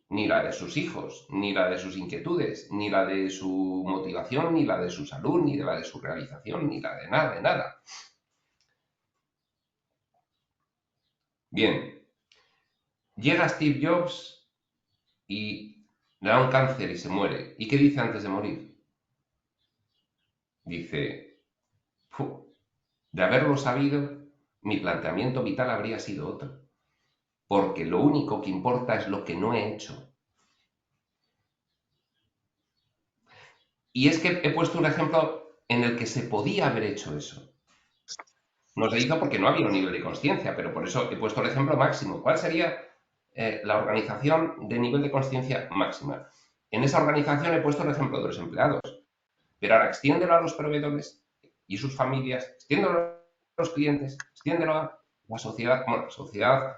Ni la de sus hijos, ni la de sus inquietudes, ni la de su motivación, ni la de su salud, ni de la de su realización, ni la de nada, de nada. Bien, llega Steve Jobs y le da un cáncer y se muere. ¿Y qué dice antes de morir? Dice, de haberlo sabido, mi planteamiento vital habría sido otro, porque lo único que importa es lo que no he hecho. Y es que he puesto un ejemplo en el que se podía haber hecho eso. No se hizo porque no había un nivel de conciencia, pero por eso he puesto el ejemplo máximo. ¿Cuál sería la organización de nivel de conciencia máxima? en esa organización he puesto el ejemplo de los empleados, pero ahora extiéndelo a los proveedores y sus familias, extiéndelo a los clientes, extiéndelo a la sociedad. Bueno, la sociedad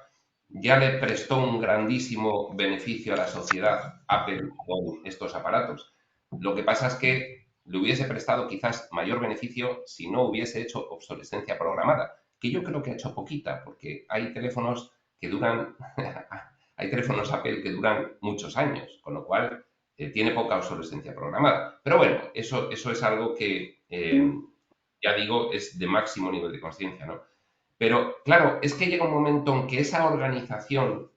ya le prestó un grandísimo beneficio a la sociedad Apple con estos aparatos. Lo que pasa es que le hubiese prestado quizás mayor beneficio si no hubiese hecho obsolescencia programada, que yo creo que ha hecho poquita, porque hay teléfonos que duran, hay teléfonos Apple que duran muchos años, con lo cual tiene poca obsolescencia programada. Pero bueno, eso es algo que, ya digo, es de máximo nivel de conciencia, ¿no? Pero claro, es que llega un momento en que esa organización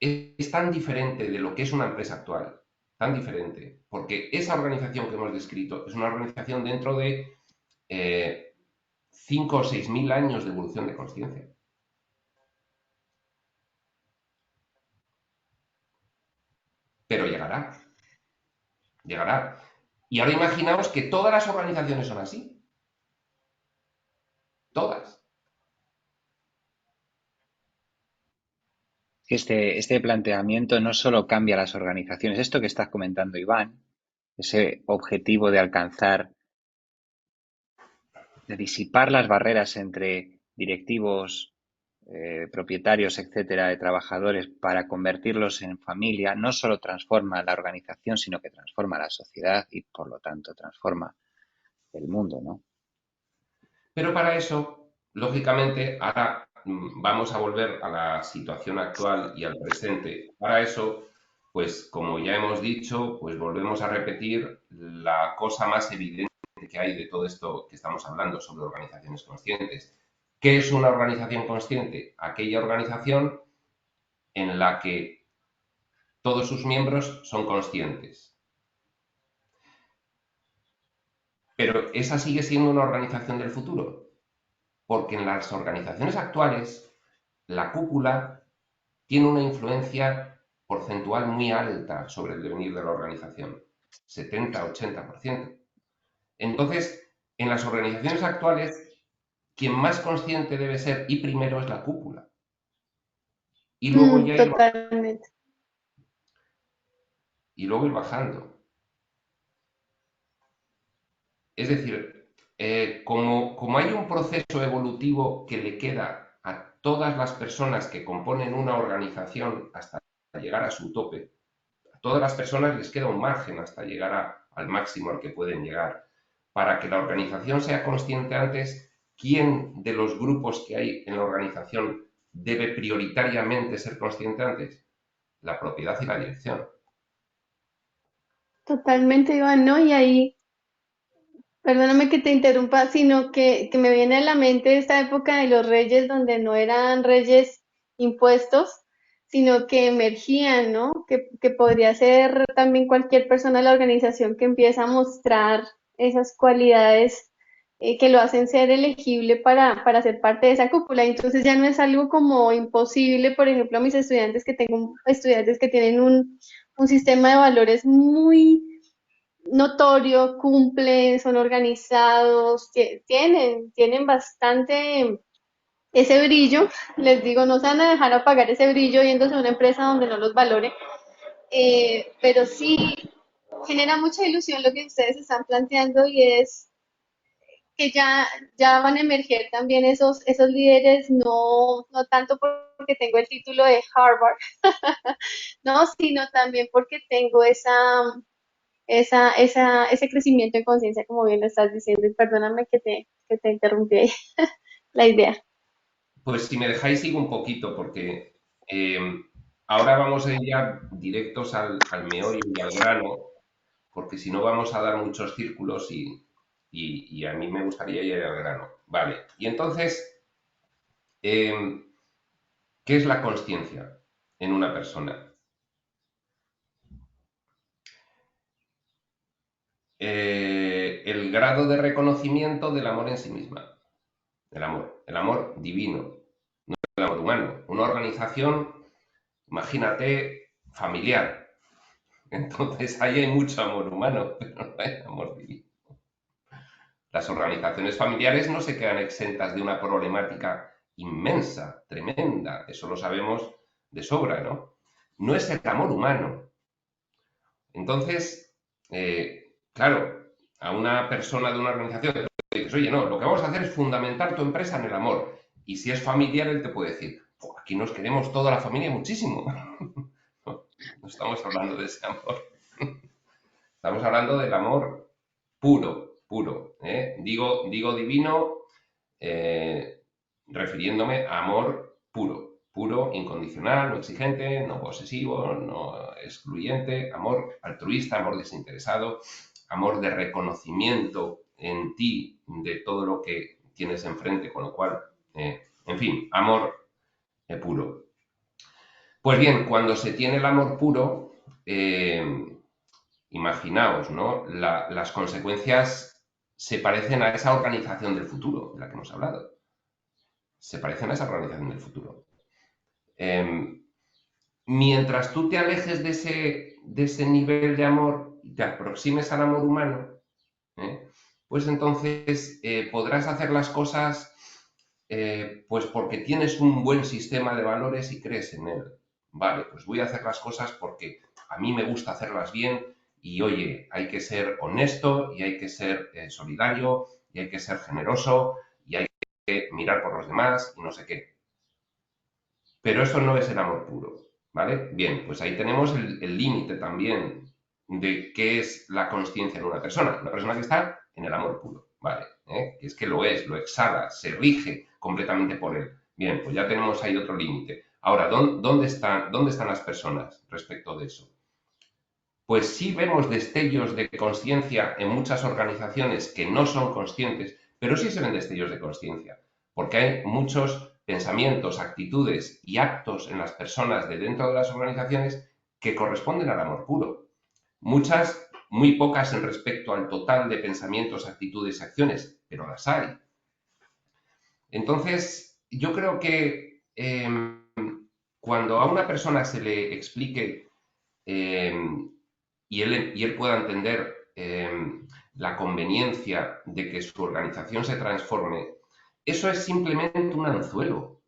es tan diferente de lo que es una empresa actual, tan diferente, porque esa organización que hemos descrito es una organización dentro de 5 o 6 mil años de evolución de conciencia. Pero llegará, llegará. Y ahora imaginaos que todas las organizaciones son así. Todas. Este planteamiento no solo cambia las organizaciones, esto que estás comentando, Iván, ese objetivo de alcanzar, de disipar las barreras entre directivos, propietarios, etcétera, de trabajadores para convertirlos en familia, no solo transforma la organización, sino que transforma la sociedad y, por lo tanto, transforma el mundo, ¿no? Pero para eso, lógicamente, ahora vamos a volver a la situación actual y al presente. Para eso, pues como ya hemos dicho, pues volvemos a repetir la cosa más evidente que hay de todo esto que estamos hablando sobre organizaciones conscientes. ¿Qué es una organización consciente? Aquella organización en la que todos sus miembros son conscientes. Pero esa sigue siendo una organización del futuro, porque en las organizaciones actuales la cúpula tiene una influencia porcentual muy alta sobre el devenir de la organización, 70-80%. Entonces, en las organizaciones actuales, quien más consciente debe ser y primero es la cúpula. Y luego ya Totalmente. ir bajando. Es decir, como hay un proceso evolutivo que le queda a todas las personas que componen una organización hasta llegar a su tope, a todas las personas les queda un margen hasta llegar al máximo al que pueden llegar. Para que la organización sea consciente antes, ¿quién de los grupos que hay en la organización debe prioritariamente ser consciente antes? La propiedad y la dirección. Totalmente, Iván, ¿no? Y ahí, perdóname que te interrumpa, sino que me viene a la mente esta época de los reyes donde no eran reyes impuestos, sino que emergían, ¿no? Que podría ser también cualquier persona de la organización que empieza a mostrar esas cualidades que lo hacen ser elegible para ser parte de esa cúpula. Entonces ya no es algo como imposible, por ejemplo, a mis estudiantes que tengo estudiantes que tienen un sistema de valores muy notorio, cumplen, son organizados, tienen bastante ese brillo. Les digo, no se van a dejar apagar ese brillo yéndose a una empresa donde no los valore, pero sí genera mucha ilusión lo que ustedes están planteando y es que ya van a emerger también esos líderes, no tanto porque tengo el título de Harvard, no, sino también porque tengo ese crecimiento en conciencia, como bien lo estás diciendo, y perdóname que te interrumpí ahí la idea. Pues si me dejáis sigo un poquito, porque eh, ahora vamos a ir ya directos al meollo y al grano, porque si no vamos a dar muchos círculos y a mí me gustaría ir al grano. Vale, y entonces, eh, ¿qué es la consciencia en una persona? El grado de reconocimiento del amor en sí misma, el amor divino, el amor humano. Una organización, imagínate, familiar. Entonces ahí hay mucho amor humano, pero no hay amor divino. Las organizaciones familiares no se quedan exentas de una problemática inmensa, tremenda, eso lo sabemos de sobra, ¿no? No es el amor humano, Entonces, claro, a una persona de una organización le dices, oye, no, lo que vamos a hacer es fundamentar tu empresa en el amor. Y si es familiar, él te puede decir, aquí nos queremos toda la familia muchísimo. No estamos hablando de ese amor. Estamos hablando del amor puro, puro. Digo divino, refiriéndome a amor puro. Puro, incondicional, no exigente, no posesivo, no excluyente, amor altruista, amor desinteresado, amor de reconocimiento en ti de todo lo que tienes enfrente, con lo cual, en fin, amor puro. Pues bien, cuando se tiene el amor puro, imaginaos, ¿no? Las consecuencias se parecen a esa organización del futuro de la que hemos hablado. Se parecen a esa organización del futuro. Mientras tú te alejes de ese nivel de amor y te aproximes al amor humano, pues entonces podrás hacer las cosas pues porque tienes un buen sistema de valores y crees en él. Vale, pues voy a hacer las cosas porque a mí me gusta hacerlas bien y oye, hay que ser honesto y hay que ser solidario y hay que ser generoso y hay que mirar por los demás y no sé qué. Pero eso no es el amor puro, ¿vale? Bien, pues ahí tenemos el límite también de qué es la consciencia en una persona. Una persona que está en el amor puro, ¿vale? Que es que lo es, lo exhala, se rige completamente por él. Bien, pues ya tenemos ahí otro límite. Ahora, ¿dónde están las personas respecto de eso? Pues sí vemos destellos de conciencia en muchas organizaciones que no son conscientes, pero sí se ven destellos de conciencia, porque hay muchos pensamientos, actitudes y actos en las personas de dentro de las organizaciones que corresponden al amor puro. Muchas, muy pocas en respecto al total de pensamientos, actitudes y acciones, pero las hay. Entonces, yo creo que cuando a una persona se le explique y él pueda entender la conveniencia de que su organización se transforme, eso es simplemente un anzuelo,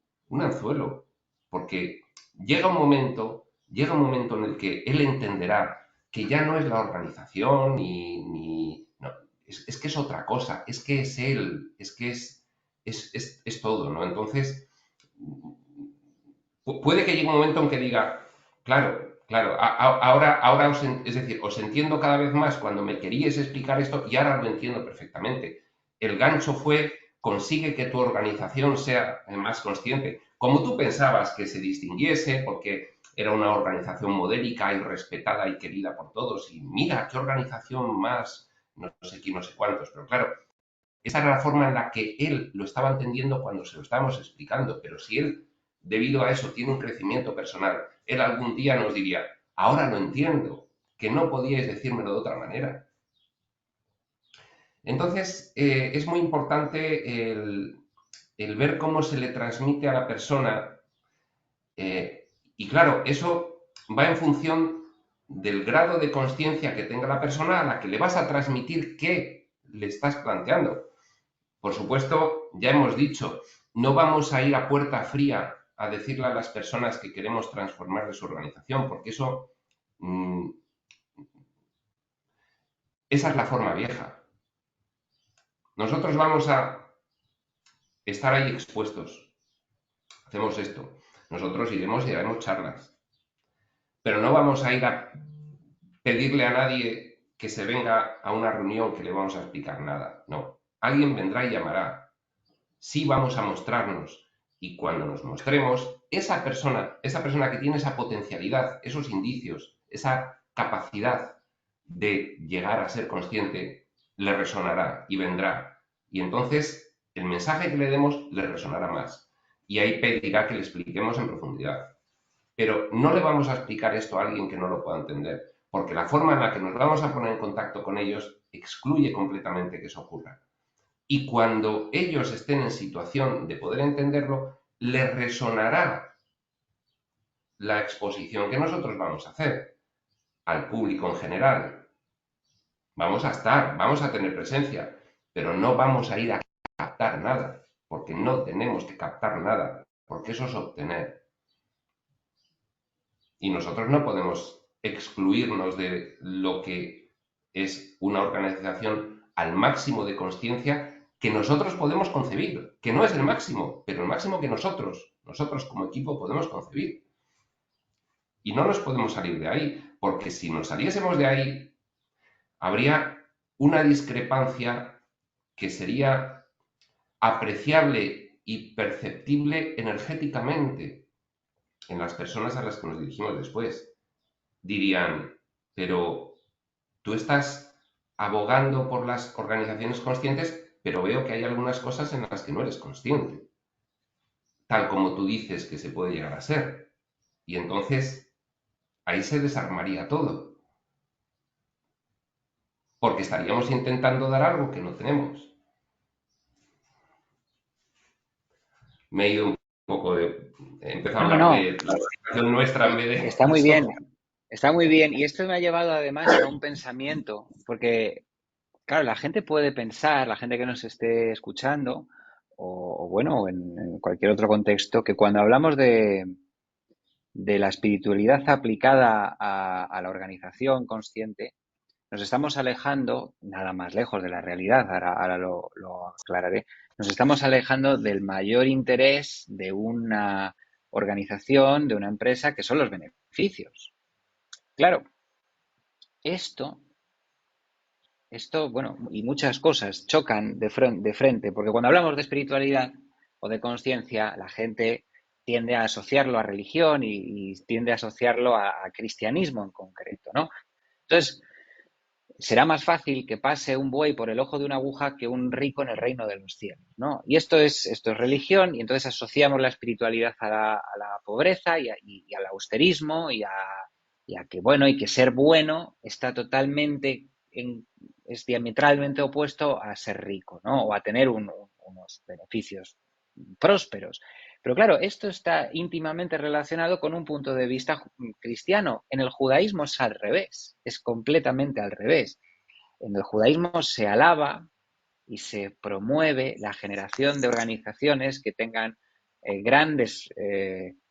porque llega un momento en el que él entenderá que ya no es la organización no, es que es otra cosa, es que es él, es que es todo, ¿no? Entonces, puede que llegue un momento en que diga, claro, ahora es decir, os entiendo cada vez más cuando me queríais explicar esto y ahora lo entiendo perfectamente. El gancho fue, consigue que tu organización sea más consciente. Como tú pensabas que se distinguiese porque era una organización modélica y respetada y querida por todos y mira, qué organización más, no sé quién, no sé cuántos, pero claro, esa era la forma en la que él lo estaba entendiendo cuando se lo estábamos explicando, pero si él, debido a eso, tiene un crecimiento personal, él algún día nos diría, ahora lo entiendo, que no podíais decírmelo de otra manera. Entonces, es muy importante el ver cómo se le transmite a la persona, y claro, eso va en función del grado de conciencia que tenga la persona a la que le vas a transmitir qué le estás planteando. Por supuesto, ya hemos dicho, no vamos a ir a puerta fría a decirle a las personas que queremos transformar de su organización, porque esa es la forma vieja. Nosotros vamos a estar ahí expuestos. Hacemos esto. Nosotros iremos y haremos charlas. Pero no vamos a ir a pedirle a nadie que se venga a una reunión que le vamos a explicar nada. No. Alguien vendrá y llamará. Sí vamos a mostrarnos. Y cuando nos mostremos, esa persona que tiene esa potencialidad, esos indicios, esa capacidad de llegar a ser consciente, le resonará y vendrá. Y entonces el mensaje que le demos le resonará más. Y ahí pedirá que le expliquemos en profundidad. Pero no le vamos a explicar esto a alguien que no lo pueda entender, porque la forma en la que nos vamos a poner en contacto con ellos excluye completamente que eso ocurra. Y cuando ellos estén en situación de poder entenderlo, les resonará la exposición que nosotros vamos a hacer al público en general. Vamos a estar, vamos a tener presencia, pero no vamos a ir a captar nada, porque no tenemos que captar nada, porque eso es obtener. Y nosotros no podemos excluirnos de lo que es una organización al máximo de consciencia que nosotros podemos concebir, que no es el máximo, pero el máximo que nosotros como equipo podemos concebir. Y no nos podemos salir de ahí, porque si nos saliésemos de ahí, habría una discrepancia que sería apreciable y perceptible energéticamente en las personas a las que nos dirigimos después. Dirían, pero tú estás abogando por las organizaciones conscientes, pero veo que hay algunas cosas en las que no eres consciente, tal como tú dices que se puede llegar a ser. Y entonces ahí se desarmaría todo, porque estaríamos intentando dar algo que no tenemos. Me he ido un poco de... He empezado a No, hablar no, de la organización nuestra en vez de está muy bien, nosotros. está muy bien. Y esto me ha llevado además a un pensamiento, porque, claro, la gente puede pensar, la gente que nos esté escuchando, o bueno, en cualquier otro contexto, que cuando hablamos de la espiritualidad aplicada a la organización consciente, nos estamos alejando, nada más lejos de la realidad, ahora lo aclararé, nos estamos alejando del mayor interés de una organización, de una empresa, que son los beneficios. Claro, esto, bueno, y muchas cosas chocan de frente, porque cuando hablamos de espiritualidad o de conciencia, la gente tiende a asociarlo a religión y tiende a asociarlo a cristianismo en concreto, ¿no? Entonces, será más fácil que pase un buey por el ojo de una aguja que un rico en el reino de los cielos, ¿no? Y esto es religión, y entonces asociamos la espiritualidad a la pobreza y al austerismo y a que, bueno, y que ser bueno está totalmente, es diametralmente opuesto a ser rico, ¿no? O a tener unos beneficios prósperos. Pero claro, esto está íntimamente relacionado con un punto de vista cristiano. En el judaísmo es al revés, es completamente al revés. En el judaísmo se alaba y se promueve la generación de organizaciones que tengan grandes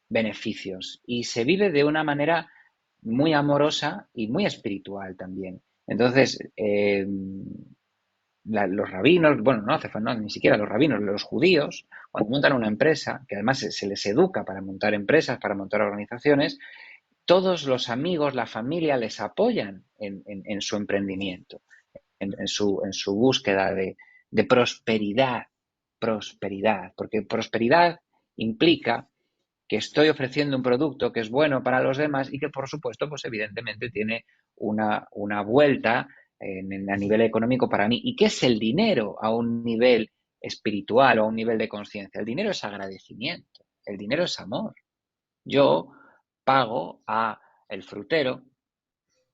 beneficios y se vive de una manera muy amorosa y muy espiritual también. Entonces, los rabinos, bueno, no hace falta, no, ni siquiera los rabinos, los judíos, cuando montan una empresa, que además se les educa para montar empresas, para montar organizaciones, todos los amigos, la familia les apoyan en su emprendimiento, en su búsqueda de prosperidad, porque prosperidad implica que estoy ofreciendo un producto que es bueno para los demás y que, por supuesto, pues evidentemente tiene una vuelta a nivel económico para mí. ¿Y qué es el dinero a un nivel espiritual o a un nivel de conciencia? El dinero es agradecimiento, el dinero es amor. Yo pago a el frutero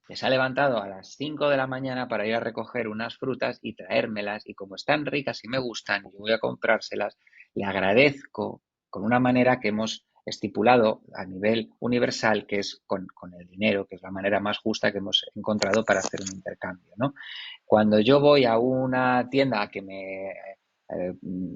que se ha levantado a las 5 de la mañana para ir a recoger unas frutas y traérmelas, y como están ricas y me gustan y voy a comprárselas, le agradezco con una manera que hemos estipulado a nivel universal, que es con el dinero, que es la manera más justa que hemos encontrado para hacer un intercambio, ¿no? Cuando yo voy a una tienda a que me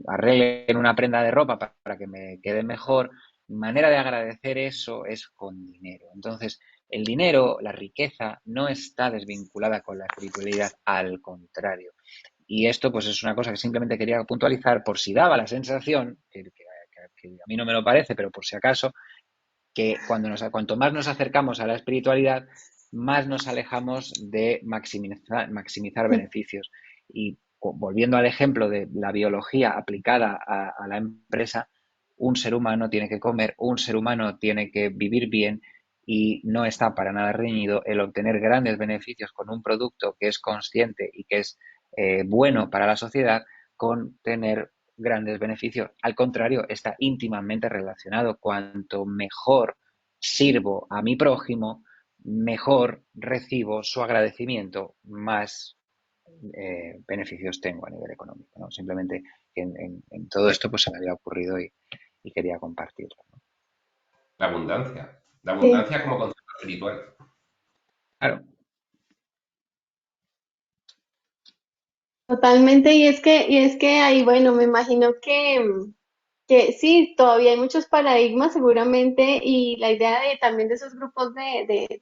arreglen una prenda de ropa para que me quede mejor, mi manera de agradecer eso es con dinero. Entonces, el dinero, la riqueza, no está desvinculada con la espiritualidad, al contrario. Y esto pues es una cosa que simplemente quería puntualizar por si daba la sensación, que a mí no me lo parece, pero por si acaso, que cuanto más nos acercamos a la espiritualidad, más nos alejamos de maximizar beneficios. Y volviendo al ejemplo de la biología aplicada a la empresa, un ser humano tiene que comer, un ser humano tiene que vivir bien y no está para nada reñido el obtener grandes beneficios con un producto que es consciente y que es bueno para la sociedad con tener grandes beneficios. Al contrario, está íntimamente relacionado. Cuanto mejor sirvo a mi prójimo, mejor recibo su agradecimiento, más beneficios tengo a nivel económico, ¿no? Simplemente en todo esto pues se me había ocurrido y quería compartirlo, ¿no? La Sí, abundancia como concepto espiritual. Claro, totalmente. Y es que ahí, bueno, me imagino que que sí, todavía hay muchos paradigmas seguramente y la idea de también de esos grupos de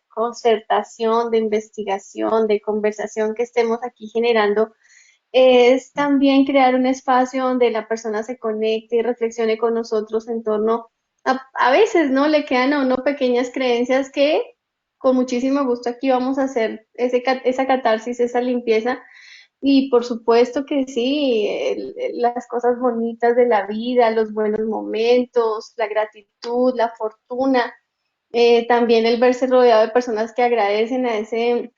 concertación, de investigación, de conversación que estemos aquí generando es también crear un espacio donde la persona se conecte y reflexione con nosotros en torno a veces, ¿no? Le quedan a uno pequeñas creencias que con muchísimo gusto aquí vamos a hacer esa catarsis, esa limpieza. Y por supuesto que sí, las cosas bonitas de la vida, los buenos momentos, la gratitud, la fortuna, también el verse rodeado de personas que agradecen a ese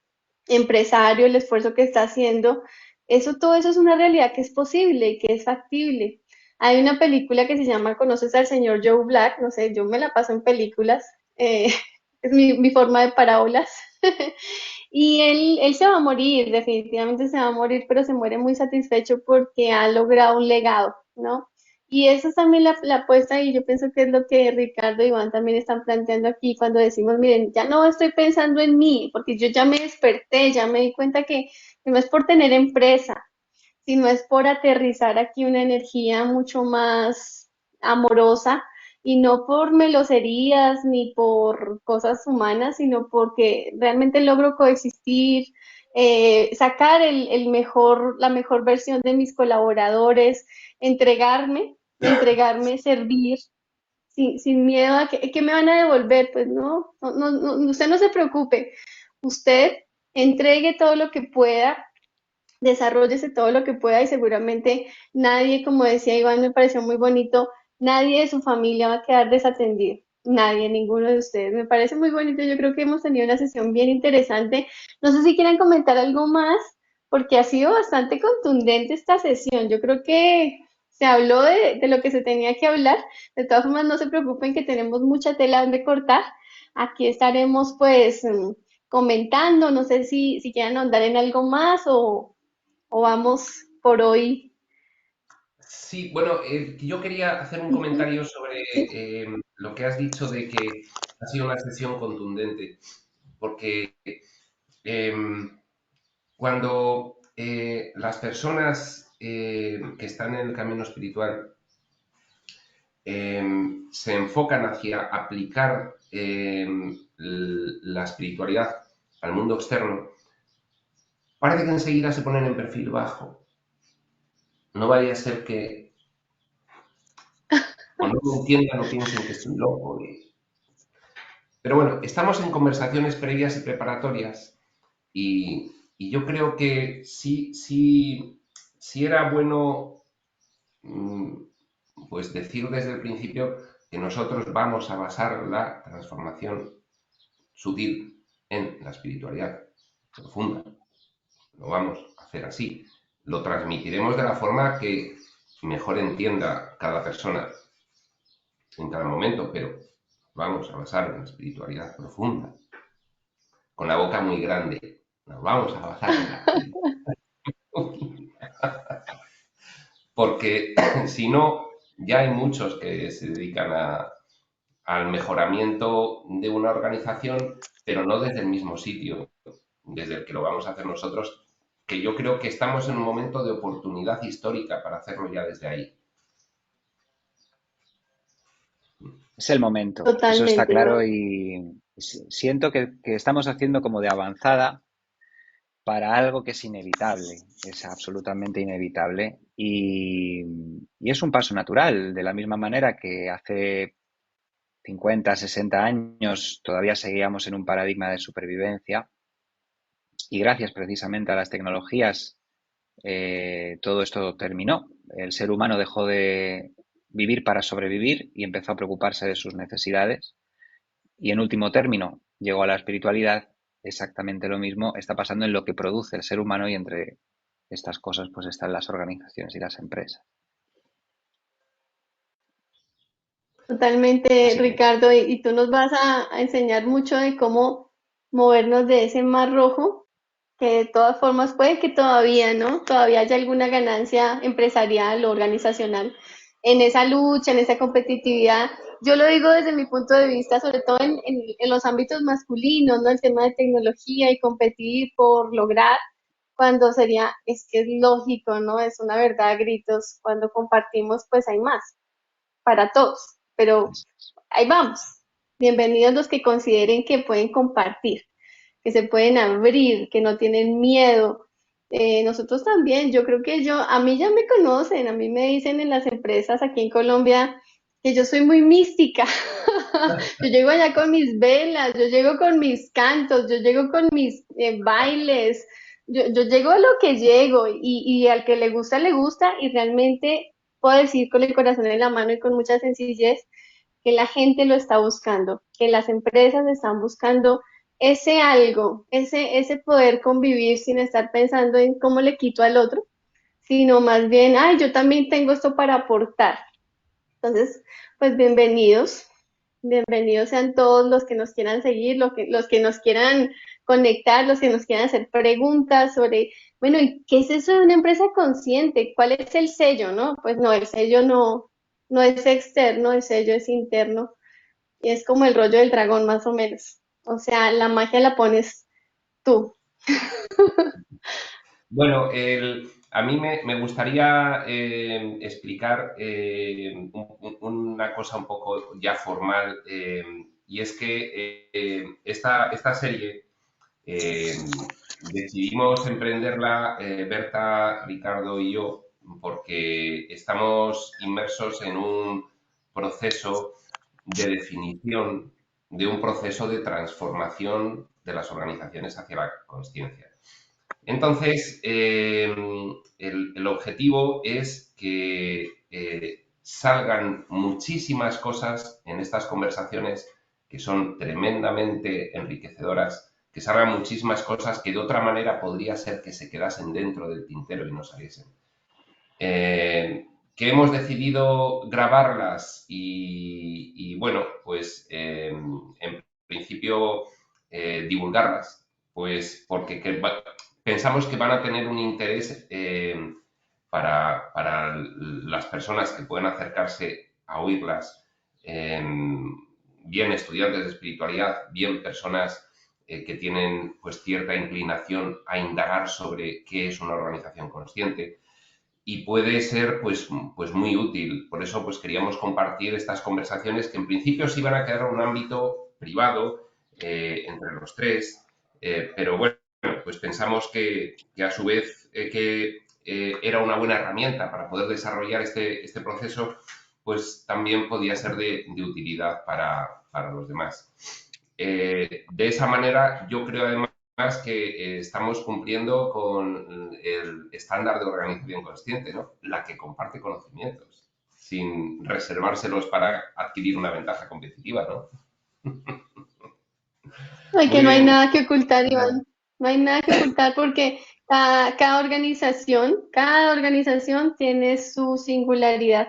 empresario el esfuerzo que está haciendo, eso todo eso es una realidad que es posible y que es factible. Hay una película que se llama ¿Conoces al señor Joe Black? No sé, yo me la paso en películas, es mi forma de parábolas. Y él se va a morir, definitivamente se va a morir, pero se muere muy satisfecho porque ha logrado un legado, ¿no? Y eso es también la apuesta y yo pienso que es lo que Ricardo y Iván también están planteando aquí cuando decimos, miren, ya no estoy pensando en mí, porque yo ya me desperté, ya me di cuenta que no es por tener empresa, sino es por aterrizar aquí una energía mucho más amorosa y no por meloserías ni por cosas humanas, sino porque realmente logro coexistir, sacar la mejor versión de mis colaboradores, entregarme, servir, sin miedo a que me van a devolver, pues no, usted no se preocupe, usted entregue todo lo que pueda, desarrollese todo lo que pueda y seguramente nadie, como decía Iván, me pareció muy bonito, nadie de su familia va a quedar desatendido. Nadie, ninguno de ustedes. Me parece muy bonito. Yo creo que hemos tenido una sesión bien interesante. No sé si quieran comentar algo más, porque ha sido bastante contundente esta sesión. Yo creo que se habló de lo que se tenía que hablar. De todas formas, no se preocupen que tenemos mucha tela donde cortar. Aquí estaremos pues comentando. No sé si quieran ahondar en algo más o vamos por hoy. Sí, bueno, yo quería hacer un Ujú, comentario sobre sí, lo que has dicho de que ha sido una sesión contundente, porque em, cuando las personas que están en el camino espiritual se enfocan hacia aplicar la espiritualidad al mundo externo, parece que enseguida se ponen en perfil bajo. No vaya a ser que o no me entiendan o piensen que estoy loco. Pero bueno, estamos en conversaciones previas y preparatorias y yo creo que sí era bueno mm, pues decir desde el principio que nosotros vamos a basar la transformación sutil en la espiritualidad profunda. Lo vamos a hacer así. Lo transmitiremos de la forma que mejor entienda cada persona en cada momento, pero vamos a basar en la espiritualidad profunda, con la boca muy grande. Nos vamos a basar en la espiritualidad. Porque si no, ya hay muchos que se dedican al mejoramiento de una organización, pero no desde el mismo sitio, desde el que lo vamos a hacer nosotros, que yo creo que estamos en un momento de oportunidad histórica para hacerlo ya desde ahí. Es el momento, eso está totalmente, claro ¿no? y siento que estamos haciendo como de avanzada para algo que es inevitable, es absolutamente inevitable y es un paso natural, de la misma manera que hace 50, 60 años todavía seguíamos en un paradigma de supervivencia y gracias precisamente a las tecnologías todo esto terminó. El ser humano dejó de vivir para sobrevivir y empezó a preocuparse de sus necesidades. Y en último término, llegó a la espiritualidad. Exactamente lo mismo está pasando en lo que produce el ser humano y entre estas cosas pues están las organizaciones y las empresas. Totalmente, Así que Ricardo, y tú nos vas a enseñar mucho de cómo movernos de ese mar rojo, que de todas formas puede que todavía, ¿no? Todavía haya alguna ganancia empresarial o organizacional en esa lucha, en esa competitividad. Yo lo digo desde mi punto de vista, sobre todo en los ámbitos masculinos, ¿no? El tema de tecnología y competir por lograr. cuando sería, es que es lógico, ¿no? Es una verdad a gritos, cuando compartimos, pues hay más para todos, pero ahí vamos. Bienvenidos los que consideren que pueden compartir, que se pueden abrir, que no tienen miedo. Nosotros también, yo creo que a mí ya me conocen, a mí me dicen en las empresas aquí en Colombia que yo soy muy mística. Yo llego allá con mis velas, yo llego con mis cantos, yo llego con mis bailes, yo llego a lo que llego y al que le gusta y realmente puedo decir con el corazón en la mano y con mucha sencillez que la gente lo está buscando, que las empresas están buscando ese algo, ese poder convivir sin estar pensando en cómo le quito al otro, sino más bien, ay, yo también tengo esto para aportar. Entonces, pues bienvenidos, bienvenidos sean todos los que nos quieran seguir, los que nos quieran conectar, los que nos quieran hacer preguntas sobre, bueno, ¿y qué es eso de una empresa consciente? ¿Cuál es el sello, no? Pues no, el sello no es externo, el sello es interno y es como el rollo del dragón más o menos. O sea, la magia la pones tú. Bueno, a mí me gustaría explicar una cosa un poco ya formal, y es que esta serie decidimos emprenderla, Berta, Ricardo y yo, porque estamos inmersos en un proceso de definición de un proceso de transformación de las organizaciones hacia la consciencia. Entonces, el objetivo es que salgan muchísimas cosas en estas conversaciones que son tremendamente enriquecedoras, que salgan muchísimas cosas que de otra manera podría ser que se quedasen dentro del tintero y no saliesen. Que hemos decidido grabarlas y, bueno, pues en principio divulgarlas, pues porque pensamos que van a tener un interés para las personas que pueden acercarse a oírlas, bien estudiantes de espiritualidad, bien personas que tienen pues cierta inclinación a indagar sobre qué es una organización consciente y puede ser pues muy útil. Por eso pues queríamos compartir estas conversaciones que en principio se iban a quedar en un ámbito privado entre los tres, pero bueno, pues pensamos que a su vez era una buena herramienta para poder desarrollar este proceso, pues también podía ser de utilidad para los demás. De esa manera, yo creo además que estamos cumpliendo con el estándar de organización consciente, ¿no? La que comparte conocimientos, sin reservárselos para adquirir una ventaja competitiva, ¿no? Ay, que Muy no hay bien. nada que ocultar, Iván. No hay nada que ocultar porque cada organización tiene su singularidad.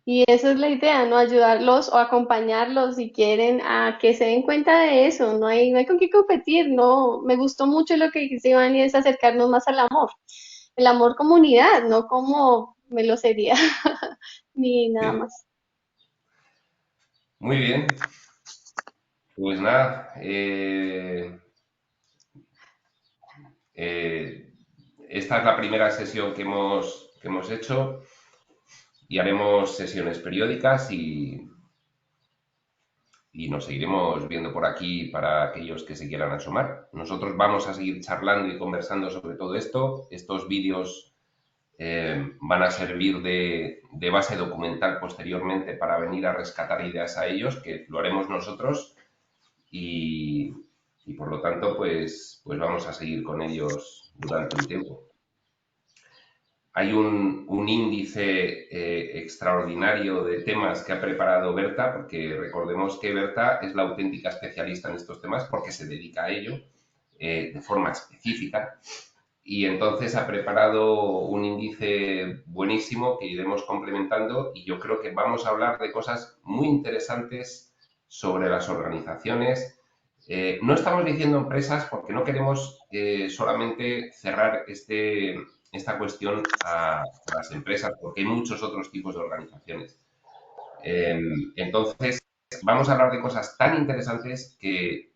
Y esa es la idea, ¿no? Ayudarlos o acompañarlos si quieren a que se den cuenta de eso. No hay con qué competir, no. Me gustó mucho lo que dice Iván y es acercarnos más al amor. El amor comunidad, no como melosería ni nada más. Muy bien. Pues nada, eh, esta es la primera sesión que hemos hecho y haremos sesiones periódicas y nos seguiremos viendo por aquí para aquellos que se quieran asomar. Nosotros vamos a seguir charlando y conversando sobre todo esto. Estos vídeos van a servir de base documental posteriormente para venir a rescatar ideas a ellos, que lo haremos nosotros y, y por lo tanto pues vamos a seguir con ellos durante un tiempo. Hay un índice extraordinario de temas que ha preparado Berta, porque recordemos que Berta es la auténtica especialista en estos temas porque se dedica a ello de forma específica. Y entonces ha preparado un índice buenísimo que iremos complementando y yo creo que vamos a hablar de cosas muy interesantes sobre las organizaciones. No estamos diciendo empresas porque no queremos solamente cerrar esta cuestión a las empresas, porque hay muchos otros tipos de organizaciones. Entonces, vamos a hablar de cosas tan interesantes que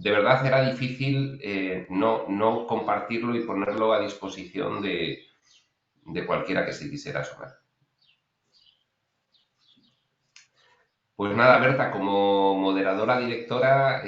de verdad era difícil no compartirlo y ponerlo a disposición de cualquiera que se quisiera sumar. Pues nada, Berta, como moderadora, directora,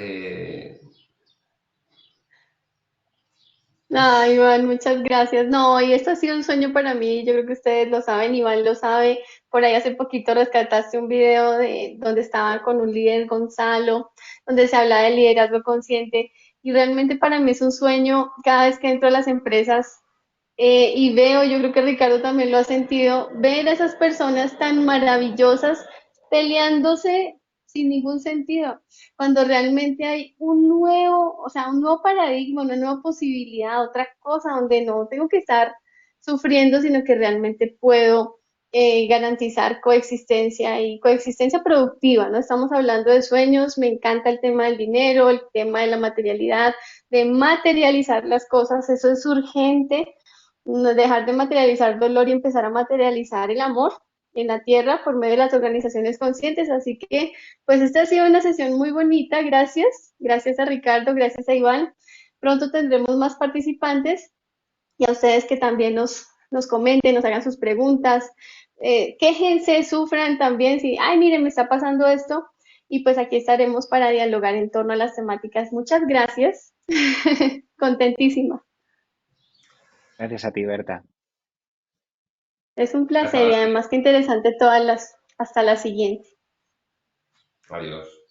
Ah, Iván, muchas gracias. No, y esto ha sido un sueño para mí. Yo creo que ustedes lo saben, Iván lo sabe. Por ahí hace poquito rescataste un video de donde estaba con un líder, Gonzalo, donde se habla de liderazgo consciente. Y realmente para mí es un sueño cada vez que entro a las empresas y veo, yo creo que Ricardo también lo ha sentido, ver a esas personas tan maravillosas peleándose sin ningún sentido, cuando realmente hay un nuevo, o sea, un nuevo paradigma, una nueva posibilidad, otra cosa donde no tengo que estar sufriendo, sino que realmente puedo garantizar coexistencia y coexistencia productiva, ¿no? Estamos hablando de sueños, me encanta el tema del dinero, el tema de la materialidad, de materializar las cosas, eso es urgente, no dejar de materializar dolor y empezar a materializar el amor en la tierra por medio de las organizaciones conscientes. Así que, pues esta ha sido una sesión muy bonita. Gracias. Gracias a Ricardo, gracias a Iván. Pronto tendremos más participantes y a ustedes que también nos comenten, nos hagan sus preguntas. Quéjense, sufran también si, ay, miren, me está pasando esto. Y pues aquí estaremos para dialogar en torno a las temáticas. Muchas gracias. Contentísima. Gracias a ti, Berta. Es un hasta placer la y siguiente. además que interesante todas las, hasta la siguiente. Adiós.